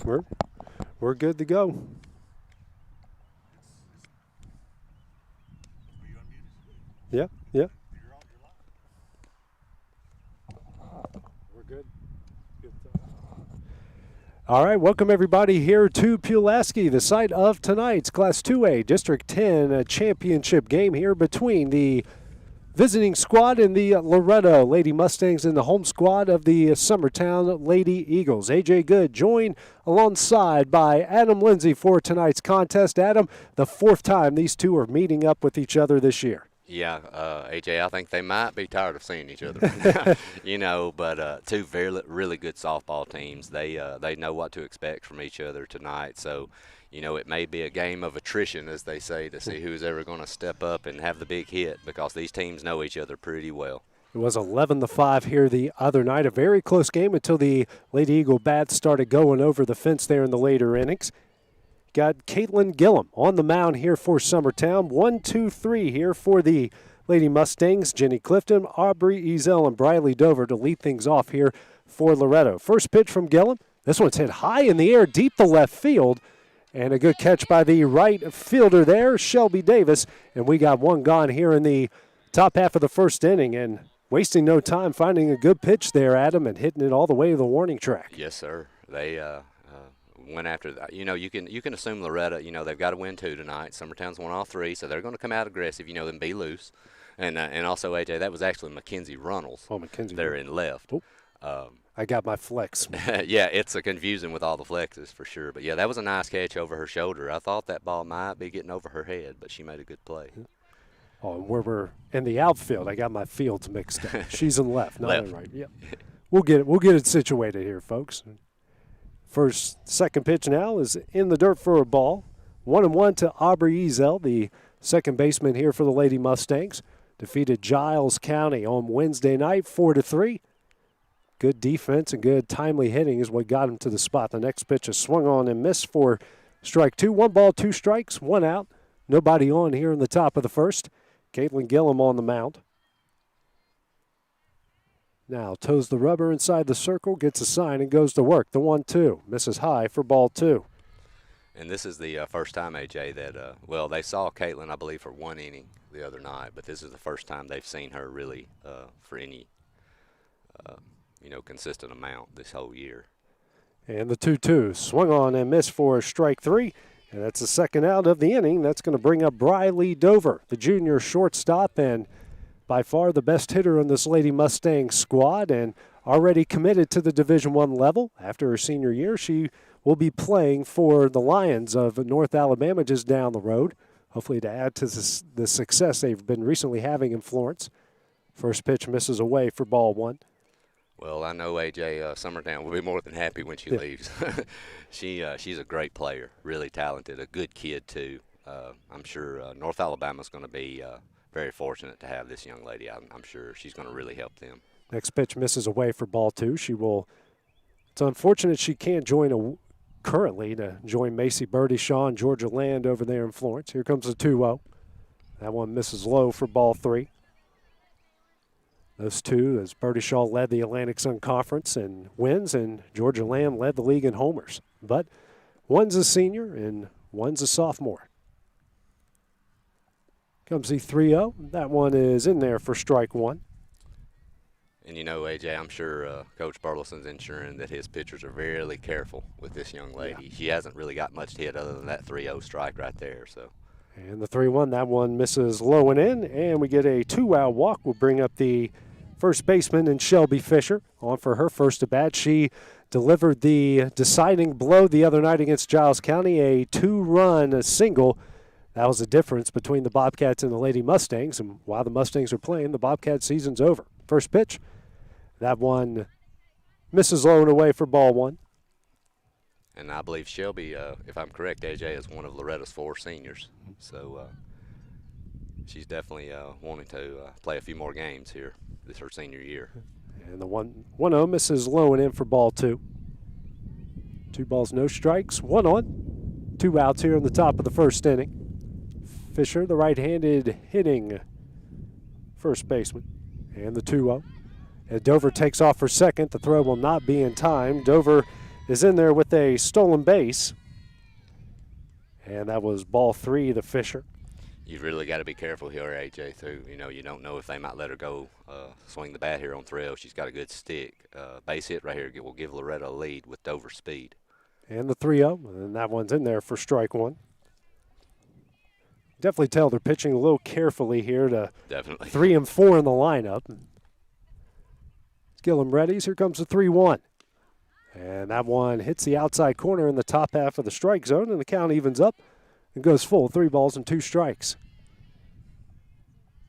We're good to go. Yeah. We're good. All right, welcome everybody here to Pulaski, the site of tonight's Class 2A District 10 championship game here between the visiting squad and the Loretto Lady Mustangs and the home squad of the Summertown Lady Eagles. AJ Good joined alongside by Adam Lindsay for tonight's contest. Adam, the fourth time these two are meeting up with each other this year. Yeah, AJ, I think they might be tired of seeing each other, but two really good softball teams. They know what to expect from each other tonight. So, it may be a game of attrition, as they say, to see who's ever going to step up and have the big hit because these teams know each other pretty well. It was 11-5 here the other night, a very close game until the Lady Eagle bats started going over the fence there in the later innings. Got Caitlin Gillum on the mound here for Summertown. 1, 2, 3 here for the Lady Mustangs. Jenny Clifton, Aubrey Ezel, and Briley Dover to lead things off here for Loretto. First pitch from Gillum. This one's hit high in the air, deep to left field. And a good catch by the right fielder there, Shelby Davis. And we got one gone here in the top half of the first inning. And wasting no time finding a good pitch there, Adam, and hitting it all the way to the warning track. Yes, sir. They went after that. You can assume Loretto, they've got to win two tonight. Summertown's won all three, so they're going to come out aggressive, and be loose. And also, AJ, that was actually Mackenzie Runnels. Oh, Mackenzie. There in left. I got my flex. Yeah, it's confusing with all the flexes for sure. But, yeah, that was a nice catch over her shoulder. I thought that ball might be getting over her head, but she made a good play. Oh, we're in the outfield. I got my fields mixed up. She's in left, not left. in right. Yep. We'll get it situated here, folks. Second pitch now is in the dirt for a ball. 1-1 to Aubrey Ezel, the second baseman here for the Lady Mustangs. Defeated Giles County on Wednesday night, 4-3. Good defense and good timely hitting is what got him to the spot. The next pitch is swung on and missed for strike two. 1 ball, 2 strikes, 1 out. Nobody on here in the top of the first. Caitlin Gillum on the mound. Now toes the rubber inside the circle, gets a sign, and goes to work. The 1-2 misses high for ball 2. And this is the first time, AJ, that, they saw Caitlin, I believe, for 1 inning the other night, but this is the first time they've seen her really for any, consistent amount this whole year. And the 2-2 swung on and missed for strike 3, and that's the second out of the inning. That's going to bring up Briley Dover, the junior shortstop, and by far the best hitter on this Lady Mustang squad, and already committed to the Division I level. After her senior year, she will be playing for the Lions of North Alabama just down the road, hopefully to add to the success they've been recently having in Florence. First pitch misses away for ball 1. Well, I know AJ Summertown will be more than happy when she leaves. She's a great player, really talented, a good kid too. I'm sure North Alabama's going to be very fortunate to have this young lady. I'm sure she's going to really help them. Next pitch misses away for ball 2. It's unfortunate she can't join currently to join Macy Birdie Shaw and Georgia Land over there in Florence. Here comes the 2-0. That one misses low for ball 3. Those two, as Birdie Shaw led the Atlantic Sun Conference and wins, and Georgia Lamb led the league in homers. But one's a senior and one's a sophomore. Comes the 3-0. That one is in there for strike 1. And AJ, I'm sure Coach Burleson's ensuring that his pitchers are very careful with this young lady. Yeah. She hasn't really got much hit other than that 3-0 strike right there. So. And the 3-1, that one misses low and in, and we get a 2-out walk. We'll bring up the first baseman and Shelby Fisher on for her first at bat. She delivered the deciding blow the other night against Giles County, a 2-run single. That was the difference between the Bobcats and the Lady Mustangs, and while the Mustangs are playing, the Bobcat season's over. First pitch, that one misses low and away for ball 1. And I believe Shelby, if I'm correct, AJ, is one of Loretta's 4 seniors. So she's definitely wanting to play a few more games here this her senior year. And the 1-0 misses low and in for ball 2. 2 balls, no strikes, 1 on. 2 outs here in the top of the first inning. Fisher, the right-handed hitting first baseman. And the 2-0. And Dover takes off for second. The throw will not be in time. Dover is in there with a stolen base. And that was ball 3 to Fisher. You've really got to be careful here, AJ, too. You know, you don't know if they might let her go swing the bat here on thrill. She's got a good stick. Base hit right here will give Loretto a lead with Dover's speed. And the 3-0, and that one's in there for strike 1. Definitely tell they're pitching a little carefully here to Definitely 3 and 4 in the lineup. Gillum readies. Here comes the 3-1. And that one hits the outside corner in the top half of the strike zone, and the count evens up and goes full. 3 balls and 2 strikes.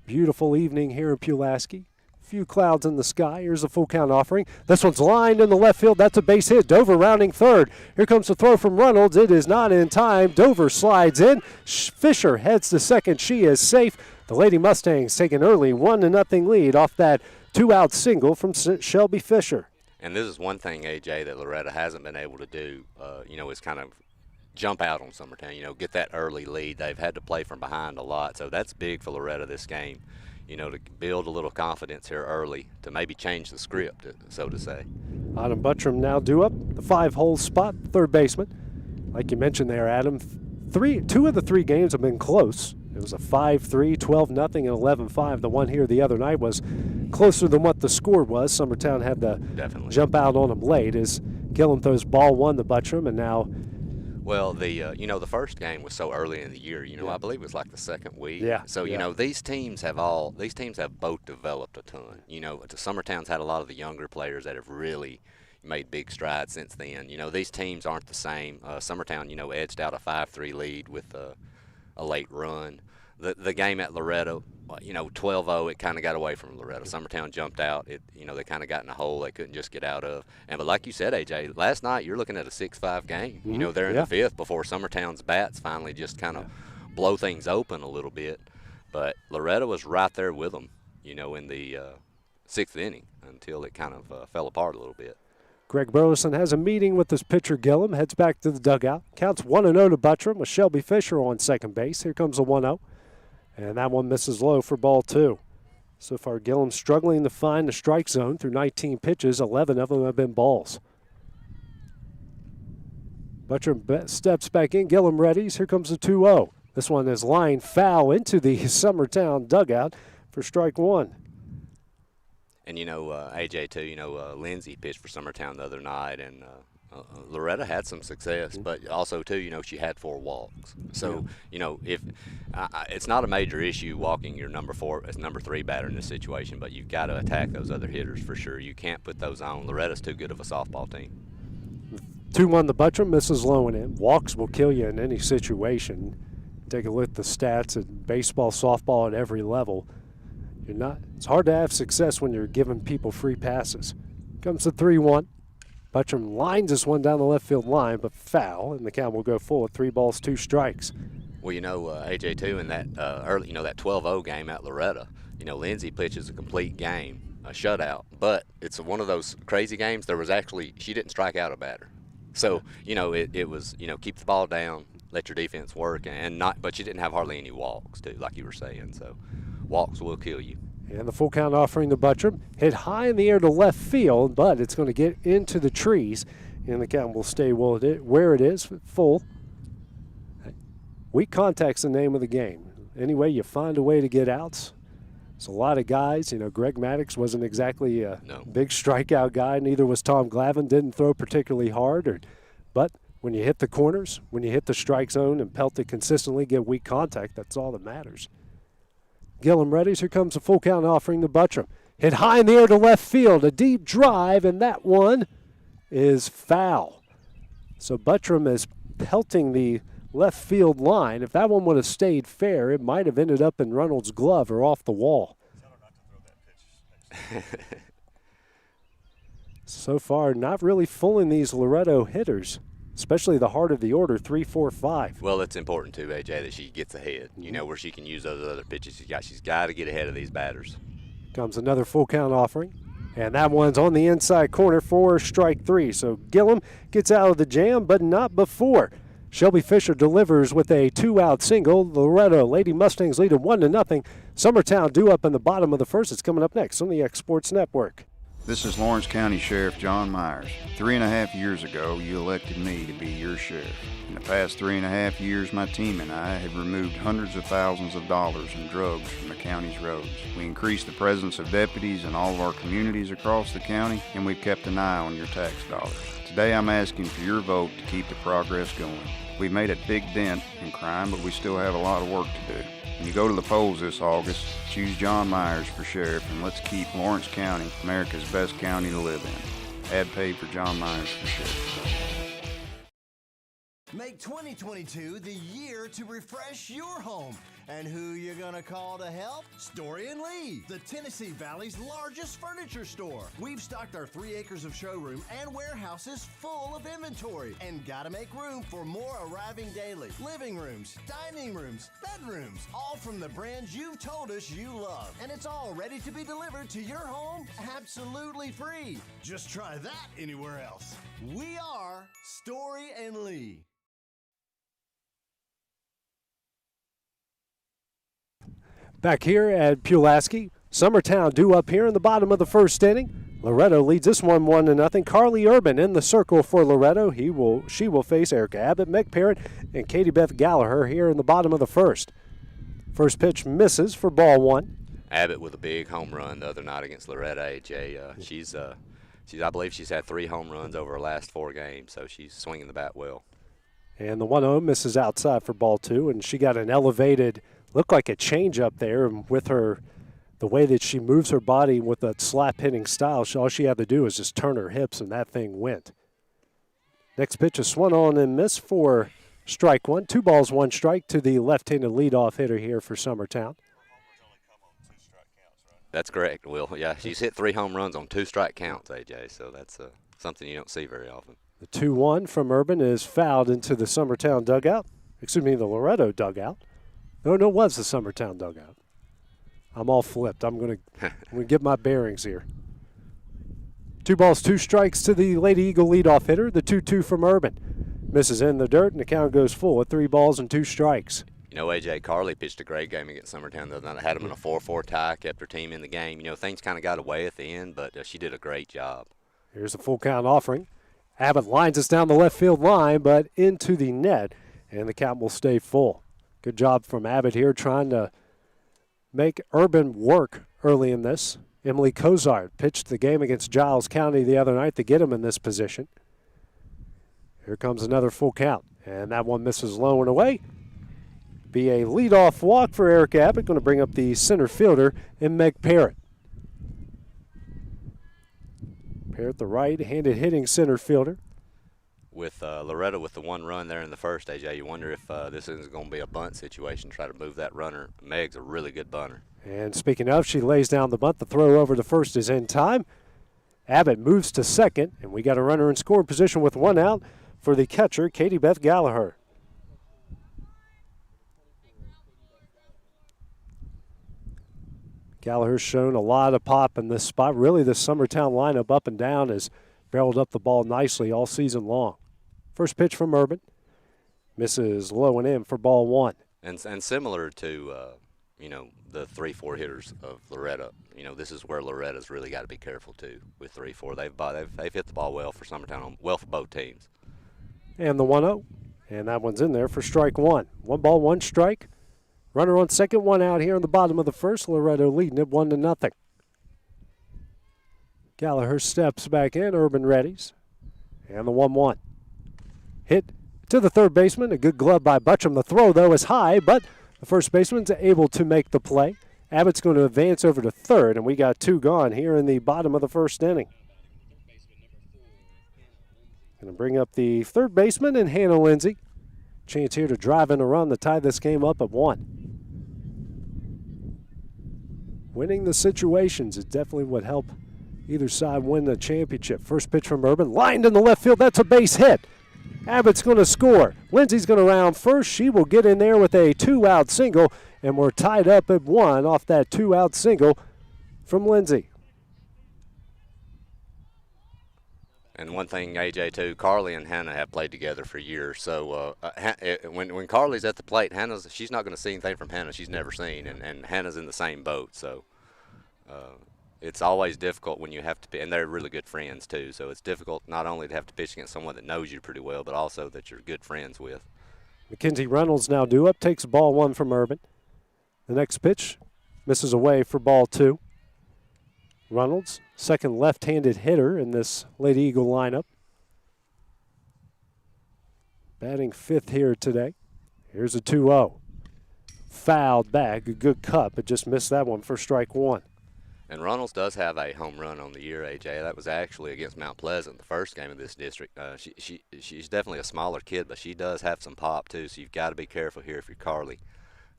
Beautiful evening here in Pulaski. Few clouds in the sky. Here's a full count offering. This one's lined in the left field. That's a base hit. Dover rounding third. Here comes the throw from Reynolds. It is not in time. Dover slides in. Fisher heads to second. She is safe. The Lady Mustangs take an early 1-0 lead off that 2-out single from Shelby Fisher. And this is one thing, AJ, that Loretto hasn't been able to do, is kind of jump out on Summertown, get that early lead. They've had to play from behind a lot, so that's big for Loretto this game, to build a little confidence here early to maybe change the script, so to say. Adam Buttram now due up, the 5-hole spot, third baseman. Like you mentioned there, Adam, 2 of the 3 games have been close. It was a 5-3, 12-0, and 11-5. The one here the other night was closer than what the score was. Summertown had to jump out on them late as Gillum throws ball 1 to Buttram, and now. Well, the first game was so early in the year. I believe it was like the second week. Yeah. So these teams have both developed a ton. Summertown's had a lot of the younger players that have really made big strides since then. These teams aren't the same. Summertown, edged out a 5-3 lead with a late run. The game at Loretto, 12-0, it kind of got away from Loretto. Summertown jumped out. They kind of got in a hole they couldn't just get out of. But like you said, AJ, last night you're looking at a 6-5 game. Mm-hmm. They're in the 5th before Summertown's bats finally just kind of blow things open a little bit. But Loretto was right there with them, in the 6th inning until it kind of fell apart a little bit. Greg Burleson has a meeting with his pitcher Gillum, heads back to the dugout. Counts 1-0 to Buttram with Shelby Fisher on second base. Here comes the 1-0. And that one misses low for ball 2. So far, Gillum struggling to find the strike zone through 19 pitches. 11 of them have been balls. Buttram steps back in. Gillum readies. Here comes the 2-0. This one is lined foul into the Summertown dugout for strike 1. And, AJ, too, Lindsay pitched for Summertown the other night, and Loretto had some success, but also, too, she had 4 walks. So, if it's not a major issue walking your number 3 batter in this situation, but you've got to attack those other hitters for sure. You can't put those on. Loretto's too good of a softball team. 2-1 the Buttram, misses low and in. Walks will kill you in any situation. Take a look at the stats at baseball, softball at every level. It's hard to have success when you're giving people free passes. Comes the 3-1. Buttram lines this one down the left field line, but foul, and the count will go full at 3 balls, 2 strikes. Well, AJ, too, in that early, that 12-0 game at Loretto, Lindsay pitches a complete game, a shutout, but it's one of those crazy games. She didn't strike out a batter. So, it was, keep the ball down, let your defense work, but you didn't have hardly any walks, too, like you were saying. So, walks will kill you. And the full count offering to Buttram. Hit high in the air to left field, but it's going to get into the trees. And the count will stay where it is, full. Weak contact's the name of the game. Anyway, you find a way to get outs. It's a lot of guys. Greg Maddox wasn't exactly a big strikeout guy. Neither was Tom Glavin. Didn't throw particularly hard. But when you hit the corners, when you hit the strike zone and pelt it consistently, get weak contact, that's all that matters. Gillum readies. Here comes a full count offering to Buttram. Hit high in the air to left field. A deep drive, and that one is foul. So Buttram is pelting the left field line. If that one would have stayed fair, it might have ended up in Reynolds' glove or off the wall. So far, not really fooling these Loretto hitters, especially the heart of the order, 3, 4, 5. Well, it's important, too, AJ, that she gets ahead, where she can use those other pitches she's got to get ahead of these batters. Comes another full count offering, and that one's on the inside corner for strike 3. So Gillum gets out of the jam, but not before. Shelby Fisher delivers with a 2-out single. Loretto Lady Mustangs lead 1-0. Summertown due up in the bottom of the first. It's coming up next on the X Sports Network. This is Lawrence County Sheriff John Myers. 3.5 years ago, you elected me to be your sheriff. In the past 3.5 years, my team and I have removed hundreds of thousands of dollars in drugs from the county's roads. We increased the presence of deputies in all of our communities across the county, and we've kept an eye on your tax dollars. Today, I'm asking for your vote to keep the progress going. We've made a big dent in crime, but we still have a lot of work to do. When you go to the polls this August, choose John Myers for sheriff, and let's keep Lawrence County America's best county to live in. Ad paid for John Myers for sheriff. Make 2022 the year to refresh your home. And who you gonna call to help? Story and Lee, the Tennessee Valley's largest furniture store. We've stocked our 3 acres of showroom and warehouses full of inventory. And gotta make room for more arriving daily. Living rooms, dining rooms, bedrooms, all from the brands you've told us you love. And it's all ready to be delivered to your home absolutely free. Just try that anywhere else. We are Story and Lee. Back here at Pulaski, Summertown due up here in the bottom of the first inning. Loretto leads this one 1-0. Carly Urban in the circle for Loretto. She will face Erica Abbott, Meg Parrott, and Katie Beth Gallagher here in the bottom of the first. First pitch misses for ball 1. Abbott with a big home run the other night against Loretto. AJ, I believe she's had 3 home runs over her last 4 games, so she's swinging the bat well. And the 1-0 misses outside for ball 2, and she got an elevated, looked like a change up there, and with her, the way that she moves her body with that slap hitting style, all she had to do was just turn her hips, and that thing went. Next pitch is swung on and missed for strike 1. 2 balls, 1 strike to the left-handed leadoff hitter here for Summertown. That's correct, Will. Yeah, she's hit 3 home runs on 2 strike counts, AJ, so that's something you don't see very often. The 2-1 from Urban is fouled into the Summertown dugout. Excuse me, the Loretto dugout. No, it was the Summertown dugout. I'm all flipped. I'm going to get my bearings here. 2 balls, 2 strikes to the Lady Eagle leadoff hitter. The 2-2 from Urban. Misses in the dirt, and the count goes full at 3 balls and 2 strikes. You know, AJ, Carly pitched a great game against Summertown the other night. Had them in a 4-4 tie, kept her team in the game. You know, things kind of got away at the end, but she did a great job. Here's a full count offering. Abbott lines us down the left field line, but into the net, and the count will stay full. Good job from Abbott here trying to make Urban work early in this. Emily Cozart pitched the game against Giles County the other night to get him in this position. Here comes another full count, and that one misses low and away. Be a leadoff walk for Eric Abbott, going to bring up the center fielder in Meg Parrott. Parrott, the right-handed hitting center fielder. With Loretto with the 1 run there in the first, AJ, you wonder if this is going to be a bunt situation, try to move that runner. Meg's a really good bunter. And speaking of, she lays down the bunt. The throw over to first is in time. Abbott moves to second, and we got a runner in scoring position with 1 out for the catcher, Katie Beth Gallagher. Gallagher's shown a lot of pop in this spot. Really, the Summertown lineup up and down has barreled up the ball nicely all season long. First pitch from Urban. Misses low and in for ball 1. And similar to, you know, the 3-4 hitters of Loretto, you know, this is where Loretta's really got to be careful, too, with 3-4. They've hit the ball well for Summertown, well for both teams. And the 1-0. And that one's in there for strike 1. 1 ball, 1 strike. Runner on second, 1 out here in the bottom of the first. Loretto leading it 1-0. Gallagher steps back in. Urban readies. And the 1-1. Hit to the third baseman. A good glove by Butcham. The throw, though, is high, but the first baseman's able to make the play. Abbott's going to advance over to third, and we got 2 gone here in the bottom of the first inning. Going to bring up the third baseman and Hannah Lindsay. Chance here to drive in a run to tie this game up at 1. Winning the situations is definitely what helped either side win the championship. First pitch from Urban, lined in the left field. That's a base hit. Abbott's going to score. Lindsay's going to round first. She will get in there with a 2-out single, and we're tied up at 1 off that 2-out single from Lindsay. And one thing, AJ, too, Carly and Hannah have played together for years. So when Carly's at the plate, she's not going to see anything from Hannah she's never seen, and Hannah's in the same boat. So it's always difficult when you have to, and they're really good friends too. So it's difficult not only to have to pitch against someone that knows you pretty well, but also that you're good friends with. Mackenzie Reynolds now due up, takes ball 1 from Urban. The next pitch misses away for ball 2. Reynolds, second left-handed hitter in this Lady Eagle lineup. Batting 5th here today. Here's a 2-0. Fouled back, a good cut, but just missed that one for strike 1. And Reynolds does have a home run on the year, AJ. That was actually against Mount Pleasant, the first game of this district. She's definitely a smaller kid, but she does have some pop too, so you've got to be careful here if you're Carly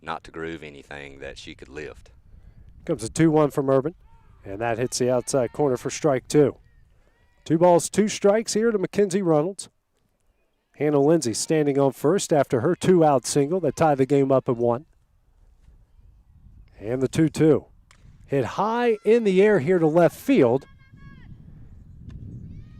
not to groove anything that she could lift. Comes a 2-1 from Urban, and that hits the outside corner for strike 2. 2 balls, 2 strikes here to Mackenzie Reynolds. Hannah Lindsay standing on first after her 2-out single that tied the game up at 1. And the 2-2. Hit high in the air here to left field.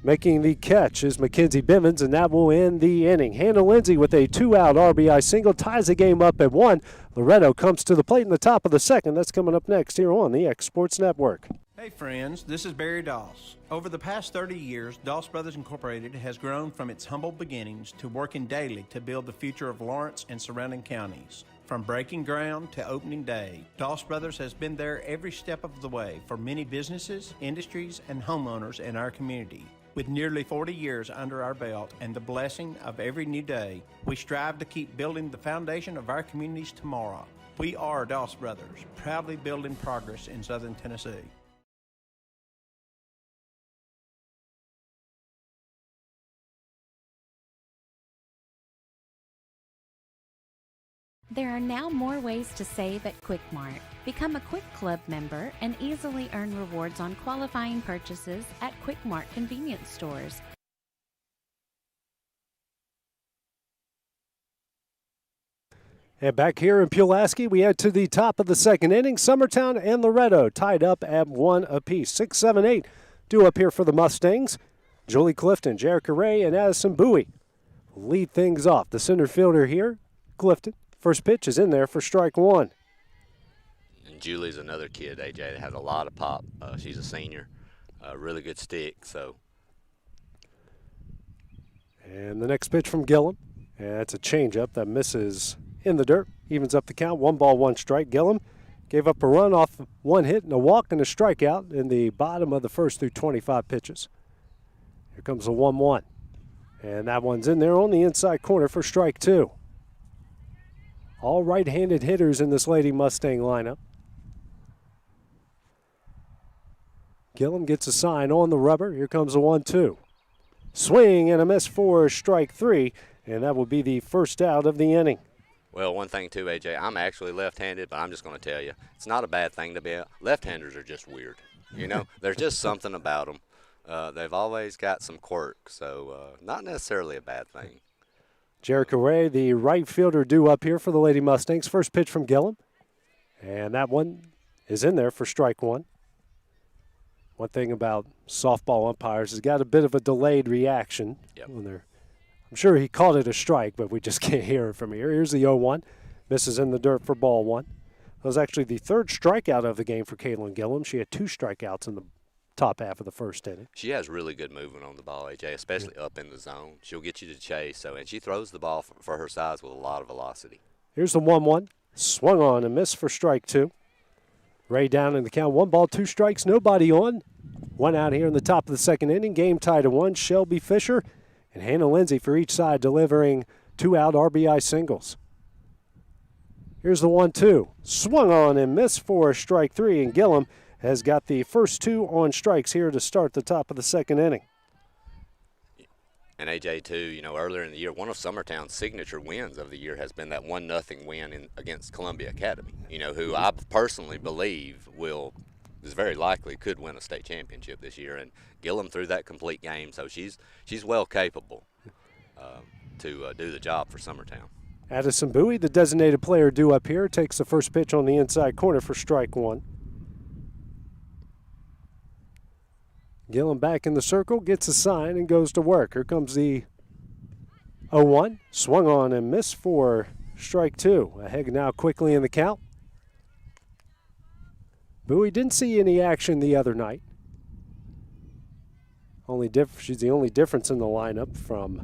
Making the catch is Mackenzie Bivens, and that will end the inning. Hannah Lindsay with a 2-out RBI single ties the game up at 1. Loretto comes to the plate in the top of the second. That's coming up next here on the X Sports Network. Hey friends, this is Barry Doss. Over the past 30 years, Doss Brothers Incorporated has grown from its humble beginnings to working daily to build the future of Lawrence and surrounding counties. From breaking ground to opening day, Doss Brothers has been there every step of the way for many businesses, industries, and homeowners in our community. With nearly 40 years under our belt and the blessing of every new day, we strive to keep building the foundation of our communities tomorrow. We are Doss Brothers, proudly building progress in Southern Tennessee. There are now more ways to save at Quick Mart. Become a Quick Club member and easily earn rewards on qualifying purchases at Quick Mart convenience stores. And back here in Pulaski, we head to the top of the second inning. Summertown and Loretto tied up at 1 apiece. 6, 7, 8 due up here for the Mustangs. Julie Clifton, Jerica Ray, and Addison Bowie lead things off. The center fielder here, Clifton. First pitch is in there for strike 1. And Julie's another kid, AJ, that has a lot of pop. She's a senior, really good stick. So. And the next pitch from Gillum. And that's a changeup that misses in the dirt. Evens up the count. 1 ball, 1 strike. Gillum gave up a run off 1 hit and a walk and a strikeout in the bottom of the first through 25 pitches. Here comes the 1-1. And that one's in there on the inside corner for strike 2. All right-handed hitters in this Lady Mustang lineup. Gillum gets a sign on the rubber. Here comes the 1-2. Swing and a miss for strike 3, and that will be the first out of the inning. Well, one thing too, AJ, I'm actually left-handed, but I'm just going to tell you, it's not a bad thing to be. Left-handers are just weird. You know, there's just something about them. They've always got some quirks, so not necessarily a bad thing. Jerica Ray, the right fielder, due up here for the Lady Mustangs. First pitch from Gillum. And that one is in there for strike 1. One thing about softball umpires is got a bit of a delayed reaction. Yep. When I'm sure he called it a strike, but we just can't hear it from here. Here's the 0-1. Misses in the dirt for ball 1. That was actually the 3rd strikeout of the game for Caitlin Gillum. She had 2 strikeouts in the top half of the first inning. She has really good movement on the ball, AJ, especially up in the zone. She'll get you to chase, and she throws the ball for her size with a lot of velocity. Here's the 1-1. Swung on and missed for strike 2. Ray down in the count. 1 ball, 2 strikes, nobody on. 1 out here in the top of the second inning. Game tied at 1. Shelby Fisher and Hannah Lindsay for each side delivering 2-out RBI singles. Here's the 1-2. Swung on and missed for strike 3, and Gillum has got the first 2 on strikes here to start the top of the second inning. And AJ, too, you know, earlier in the year, one of Summertown's signature wins of the year has been that 1-0 win against Columbia Academy, you know, who I personally believe is very likely could win a state championship this year. And Gillum threw that complete game, so she's well capable to do the job for Summertown. Addison Bowie, the designated player due up here, takes the first pitch on the inside corner for strike 1. Gillum back in the circle, gets a sign, and goes to work. Here comes the 0-1. Swung on and missed for strike 2. Ahead now quickly in the count. Bowie didn't see any action the other night. She's the only difference in the lineup from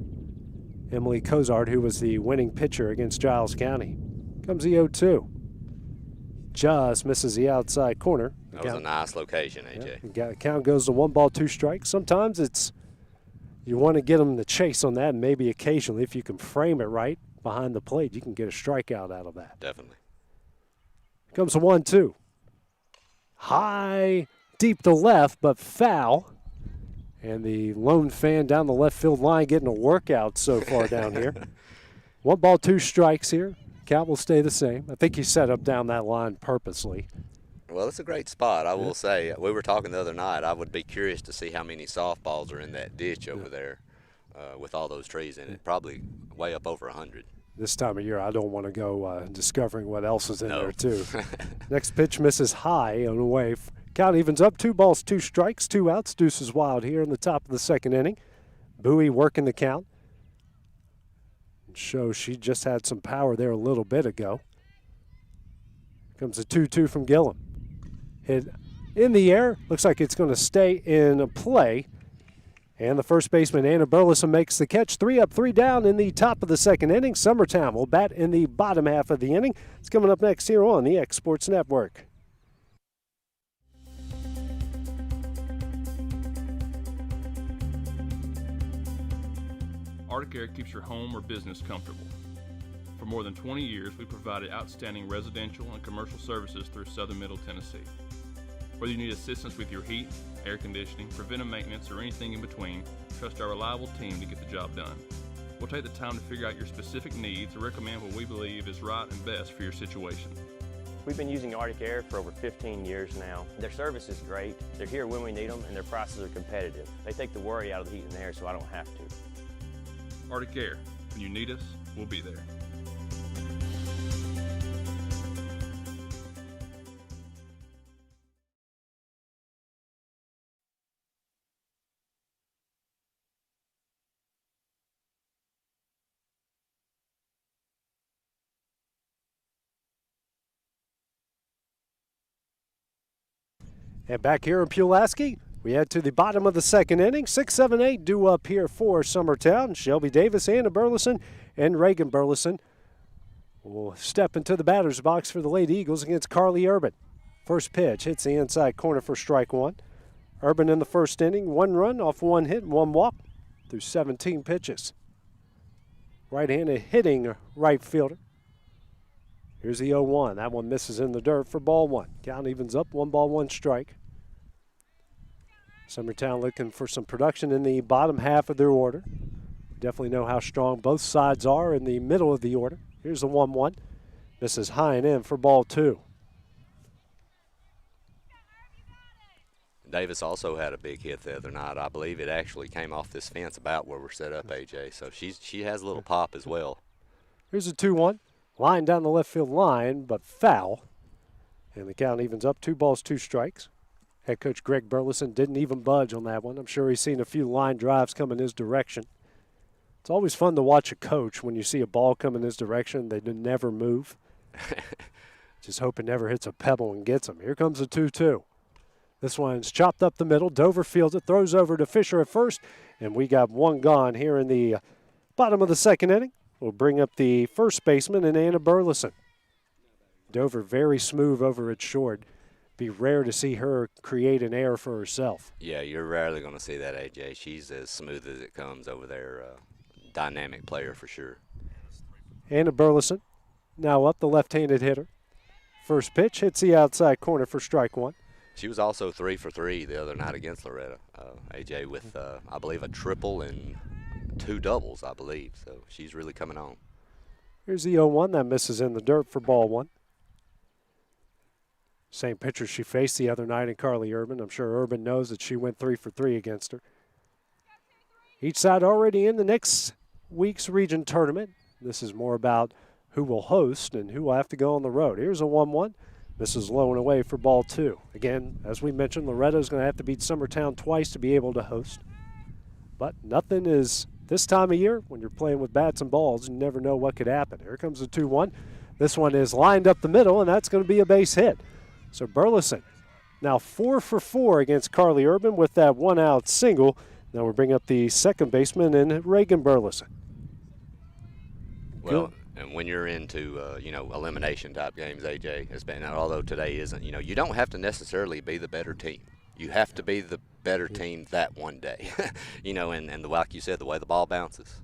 Emily Cozart, who was the winning pitcher against Giles County. Comes the 0-2. Just misses the outside corner. That was a nice location, AJ. Yeah, the count goes to 1 ball, 2 strikes. Sometimes you want to get them to chase on that, and maybe occasionally, if you can frame it right behind the plate, you can get a strikeout out of that. Definitely. Comes the 1-2. High, deep to left, but foul. And the lone fan down the left field line getting a workout so far down here. 1 ball, 2 strikes here. Count will stay the same. I think he set up down that line purposely. Well, it's a great spot, I will say. We were talking the other night. I would be curious to see how many softballs are in that ditch over there with all those trees in it. Probably way up over 100. This time of year, I don't want to go discovering what else is in there, too. Next pitch misses high on the way. Count evens up, 2 balls, 2 strikes, 2 outs. Deuces wild here in the top of the second inning. Bowie working the count. Shows she just had some power there a little bit ago. Comes a 2-2 from Gillum. Hit in the air. Looks like it's going to stay in play. And the first baseman, Anna Burleson, makes the catch. 3 up, 3 down in the top of the second inning. Summertown will bat in the bottom half of the inning. It's coming up next here on the X Sports Network. Arctic Air keeps your home or business comfortable. For more than 20 years, we provided outstanding residential and commercial services through southern Middle Tennessee. Whether you need assistance with your heat, air conditioning, preventive maintenance, or anything in between, trust our reliable team to get the job done. We'll take the time to figure out your specific needs and recommend what we believe is right and best for your situation. We've been using Arctic Air for over 15 years now. Their service is great, they're here when we need them, and their prices are competitive. They take the worry out of the heat and air so I don't have to. Arctic Air. When you need us, we'll be there. And back here in Pulaski, we head to the bottom of the second inning. 6, 7, 8 due up here for Summertown. Shelby Davis, Anna Burleson, and Reagan Burleson will step into the batter's box for the Lady Eagles against Carly Urban. First pitch hits the inside corner for strike 1. Urban in the first inning, 1 run off 1 hit and 1 walk through 17 pitches. Right-handed hitting right fielder. Here's the 0-1. That one misses in the dirt for ball 1. Count evens up, 1 ball, 1 strike. Summertown looking for some production in the bottom half of their order. Definitely know how strong both sides are in the middle of the order. Here's the 1-1. Misses high and in for ball 2. Davis also had a big hit the other night. I believe it actually came off this fence about where we're set up, AJ. So she has a little pop as well. Here's a 2-1. Line down the left field line, but foul. And the count evens up, 2 balls, 2 strikes. Head coach Greg Burleson didn't even budge on that one. I'm sure he's seen a few line drives come in his direction. It's always fun to watch a coach when you see a ball come in his direction. They never move. Just hope it never hits a pebble and gets him. Here comes the 2-2. This one's chopped up the middle. Dover fields it, throws over to Fisher at first, and we got 1 gone here in the bottom of the second inning. We'll bring up the first baseman and Anna Burleson. Dover very smooth over at short. Be rare to see her create an error for herself. Yeah, you're rarely going to see that, AJ. She's as smooth as it comes over there. Dynamic player for sure. Anna Burleson now up, the left-handed hitter. First pitch hits the outside corner for strike 1. She was also 3 for 3 the other night against Loretto, AJ, with, I believe, a triple and 2 doubles, I believe. So she's really coming on. Here's the 0-1. That misses in the dirt for ball 1. Same pitcher she faced the other night in Carly Urban. I'm sure Urban knows that she went 3 for 3 against her. Each side already in the next week's region tournament. This is more about who will host and who will have to go on the road. Here's a 1-1. This is low and away for ball 2. Again, as we mentioned, Loretto's going to have to beat Summertown twice to be able to host. But nothing is, this time of year, when you're playing with bats and balls, you never know what could happen. Here comes the 2-1. This one is lined up the middle, and that's going to be a base hit. So Burleson now 4 for 4 against Carly Urban with that 1-out single. Now we'll bring up the second baseman in Reagan Burleson. Well, and when you're into, elimination type games, AJ, it's been, although today isn't, you don't have to necessarily be the better team. You have to be the better team that one day, and like you said, the way the ball bounces.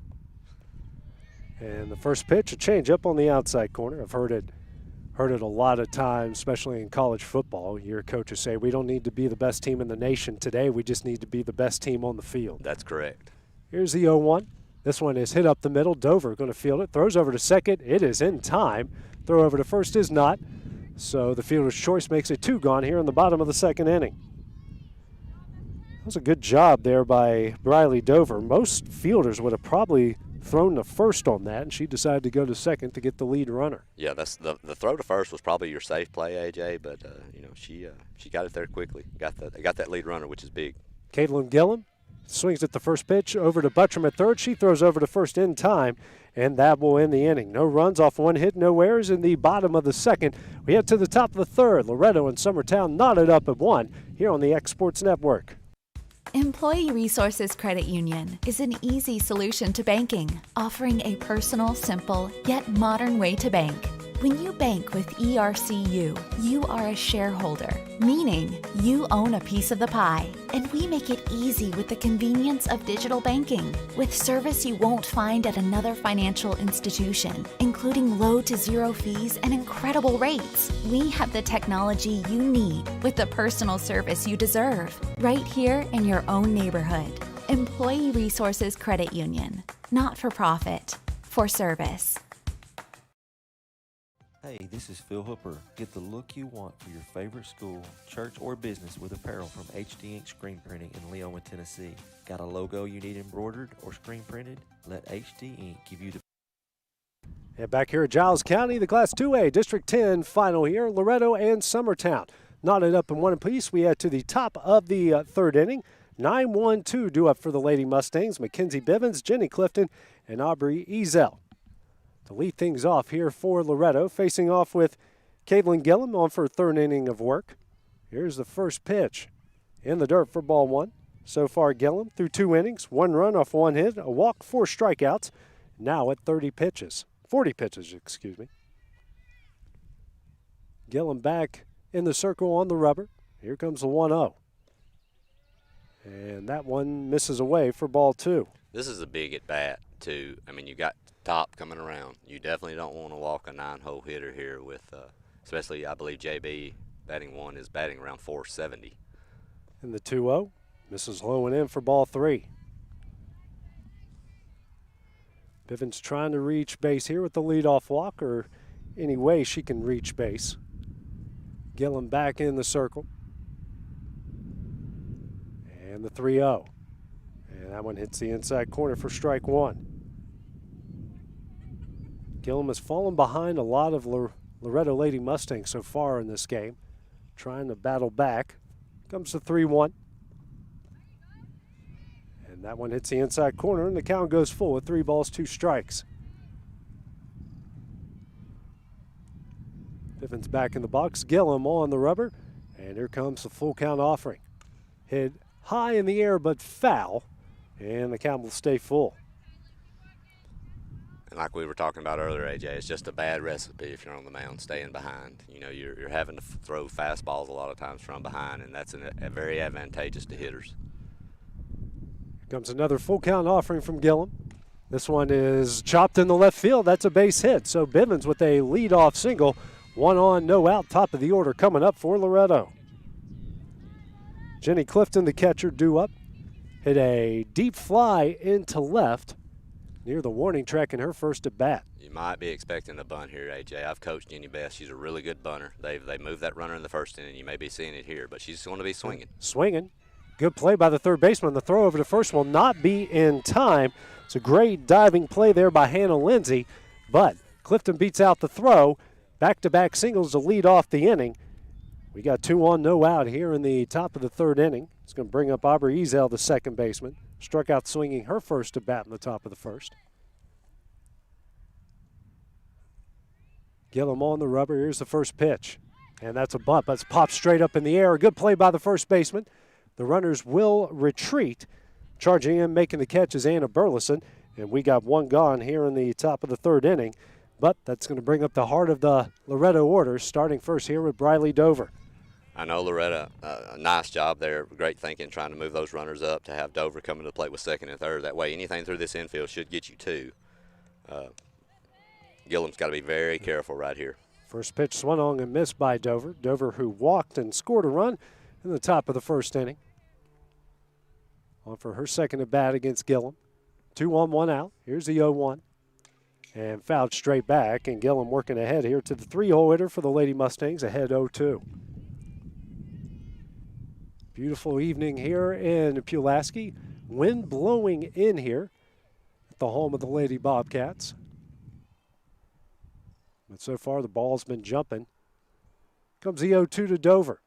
And the first pitch, a changeup on the outside corner. I've heard it a lot of times, especially in college football. Your coaches say, we don't need to be the best team in the nation today. We just need to be the best team on the field. That's correct. Here's the 0-1. This one is hit up the middle. Dover going to field it. Throws over to second. It is in time. Throw over to first is not. So the fielder's choice makes it 2 gone here in the bottom of the second inning. That was a good job there by Briley Dover. Most fielders would have probably thrown to first on that, and she decided to go to second to get the lead runner. Yeah, that's the throw to first was probably your safe play, AJ, but she got it there quickly. Got that lead runner, which is big. Caitlin Gillum swings at the first pitch over to Buttram at third. She throws over to first in time, and that will end the inning. No runs off one hit, no errors in the bottom of the second. We head to the top of the third. Loretto and Summertown knotted up at 1 here on the X Sports Network. Employee Resources Credit Union is an easy solution to banking, offering a simple, yet modern way to bank. When you bank with ERCU, you are a shareholder, meaning you own a piece of the pie, and we make it easy with the convenience of digital banking, with service you won't find at another financial institution, including low to zero fees and incredible rates. We have the technology you need with the personal service you deserve, right here in your own neighborhood. Employee Resources Credit Union, not for profit, for service. Hey, this is Phil Hooper. Get the look you want for your favorite school, church, or business with apparel from HD Ink Screen Printing in Leoma, Tennessee. Got a logo you need embroidered or screen printed? Let HD Ink give you the... And back here at Giles County, the Class 2A District 10 final here, Loretto and Summertown. Knotted up in one apiece. We head to the top of the third inning. 9-1-2 due up for the Lady Mustangs. Mackenzie Bivens, Jenny Clifton, and Aubrey Ezel to lead things off here for Loretto, facing off with Caitlin Gillum on for third inning of work. Here's the first pitch in the dirt for ball 1. So far, Gillum through 2 innings, 1 run off 1 hit, a walk, 4 strikeouts, now at 40 pitches, excuse me. Gillum back in the circle on the rubber. Here comes the 1-0. And that one misses away for ball 2. This is a big at-bat, too. I mean, you got top coming around. You definitely don't want to walk a 9-hole hitter here with, especially I believe JB batting 1 is batting around 470. And the 2-0 misses low and in for ball 3. Bivens trying to reach base here with the leadoff walk, or any way she can reach base. Gillum back in the circle. And the 3-0. And that one hits the inside corner for strike 1. Gillum has fallen behind a lot of Loretto Lady Mustangs so far in this game, trying to battle back. Comes the 3-1. And that one hits the inside corner, and the count goes full with 3 balls, 2 strikes. Bivens back in the box. Gillum on the rubber, and here comes the full count offering. Hit high in the air, but foul, and the count will stay full. And like we were talking about earlier, AJ, it's just a bad recipe if you're on the mound staying behind. You're having to throw fastballs a lot of times from behind, and that's very advantageous to hitters. Here comes another full count offering from Gillum. This one is chopped in the left field. That's a base hit. So Bivens with a leadoff single. 1 on, no out, top of the order coming up for Loretto. Jenny Clifton, the catcher, due up. Hit a deep fly into left near the warning track in her first at bat. You might be expecting a bunt here, AJ. I've coached Jenny Best. She's a really good bunter. They moved that runner in the first inning. You may be seeing it here, but she's going to be swinging. Swinging. Good play by the third baseman. The throw over to first will not be in time. It's a great diving play there by Hannah Lindsay, but Clifton beats out the throw. Back-to-back singles to lead off the inning. We got 2 on, no out here in the top of the third inning. It's going to bring up Aubrey Ezel, the second baseman. Struck out swinging her first at bat in the top of the first. Gillum on the rubber. Here's the first pitch. And that's a bunt. That's popped straight up in the air. A good play by the first baseman. The runners will retreat. Charging in, making the catch is Anna Burleson. And we got one gone here in the top of the third inning. But that's going to bring up the heart of the Loretto order, starting first here with Briley Dover. I know Loretto, nice job there. Great thinking, trying to move those runners up to have Dover coming to the plate with second and third. That way, anything through this infield should get you two. Gillam's got to be very careful right here. First pitch swung on and missed by Dover. Dover, who walked and scored a run in the top of the first inning. On for her second at bat against Gillam. 2-1, 1 out. Here's the 0-1. And fouled straight back, and Gillam working ahead here to the 3-hole hitter for the Lady Mustangs, ahead 0-2. Beautiful evening here in Pulaski. Wind blowing in here at the home of the Lady Bobcats. But so far the ball's been jumping. Comes the 0-2 to Dover.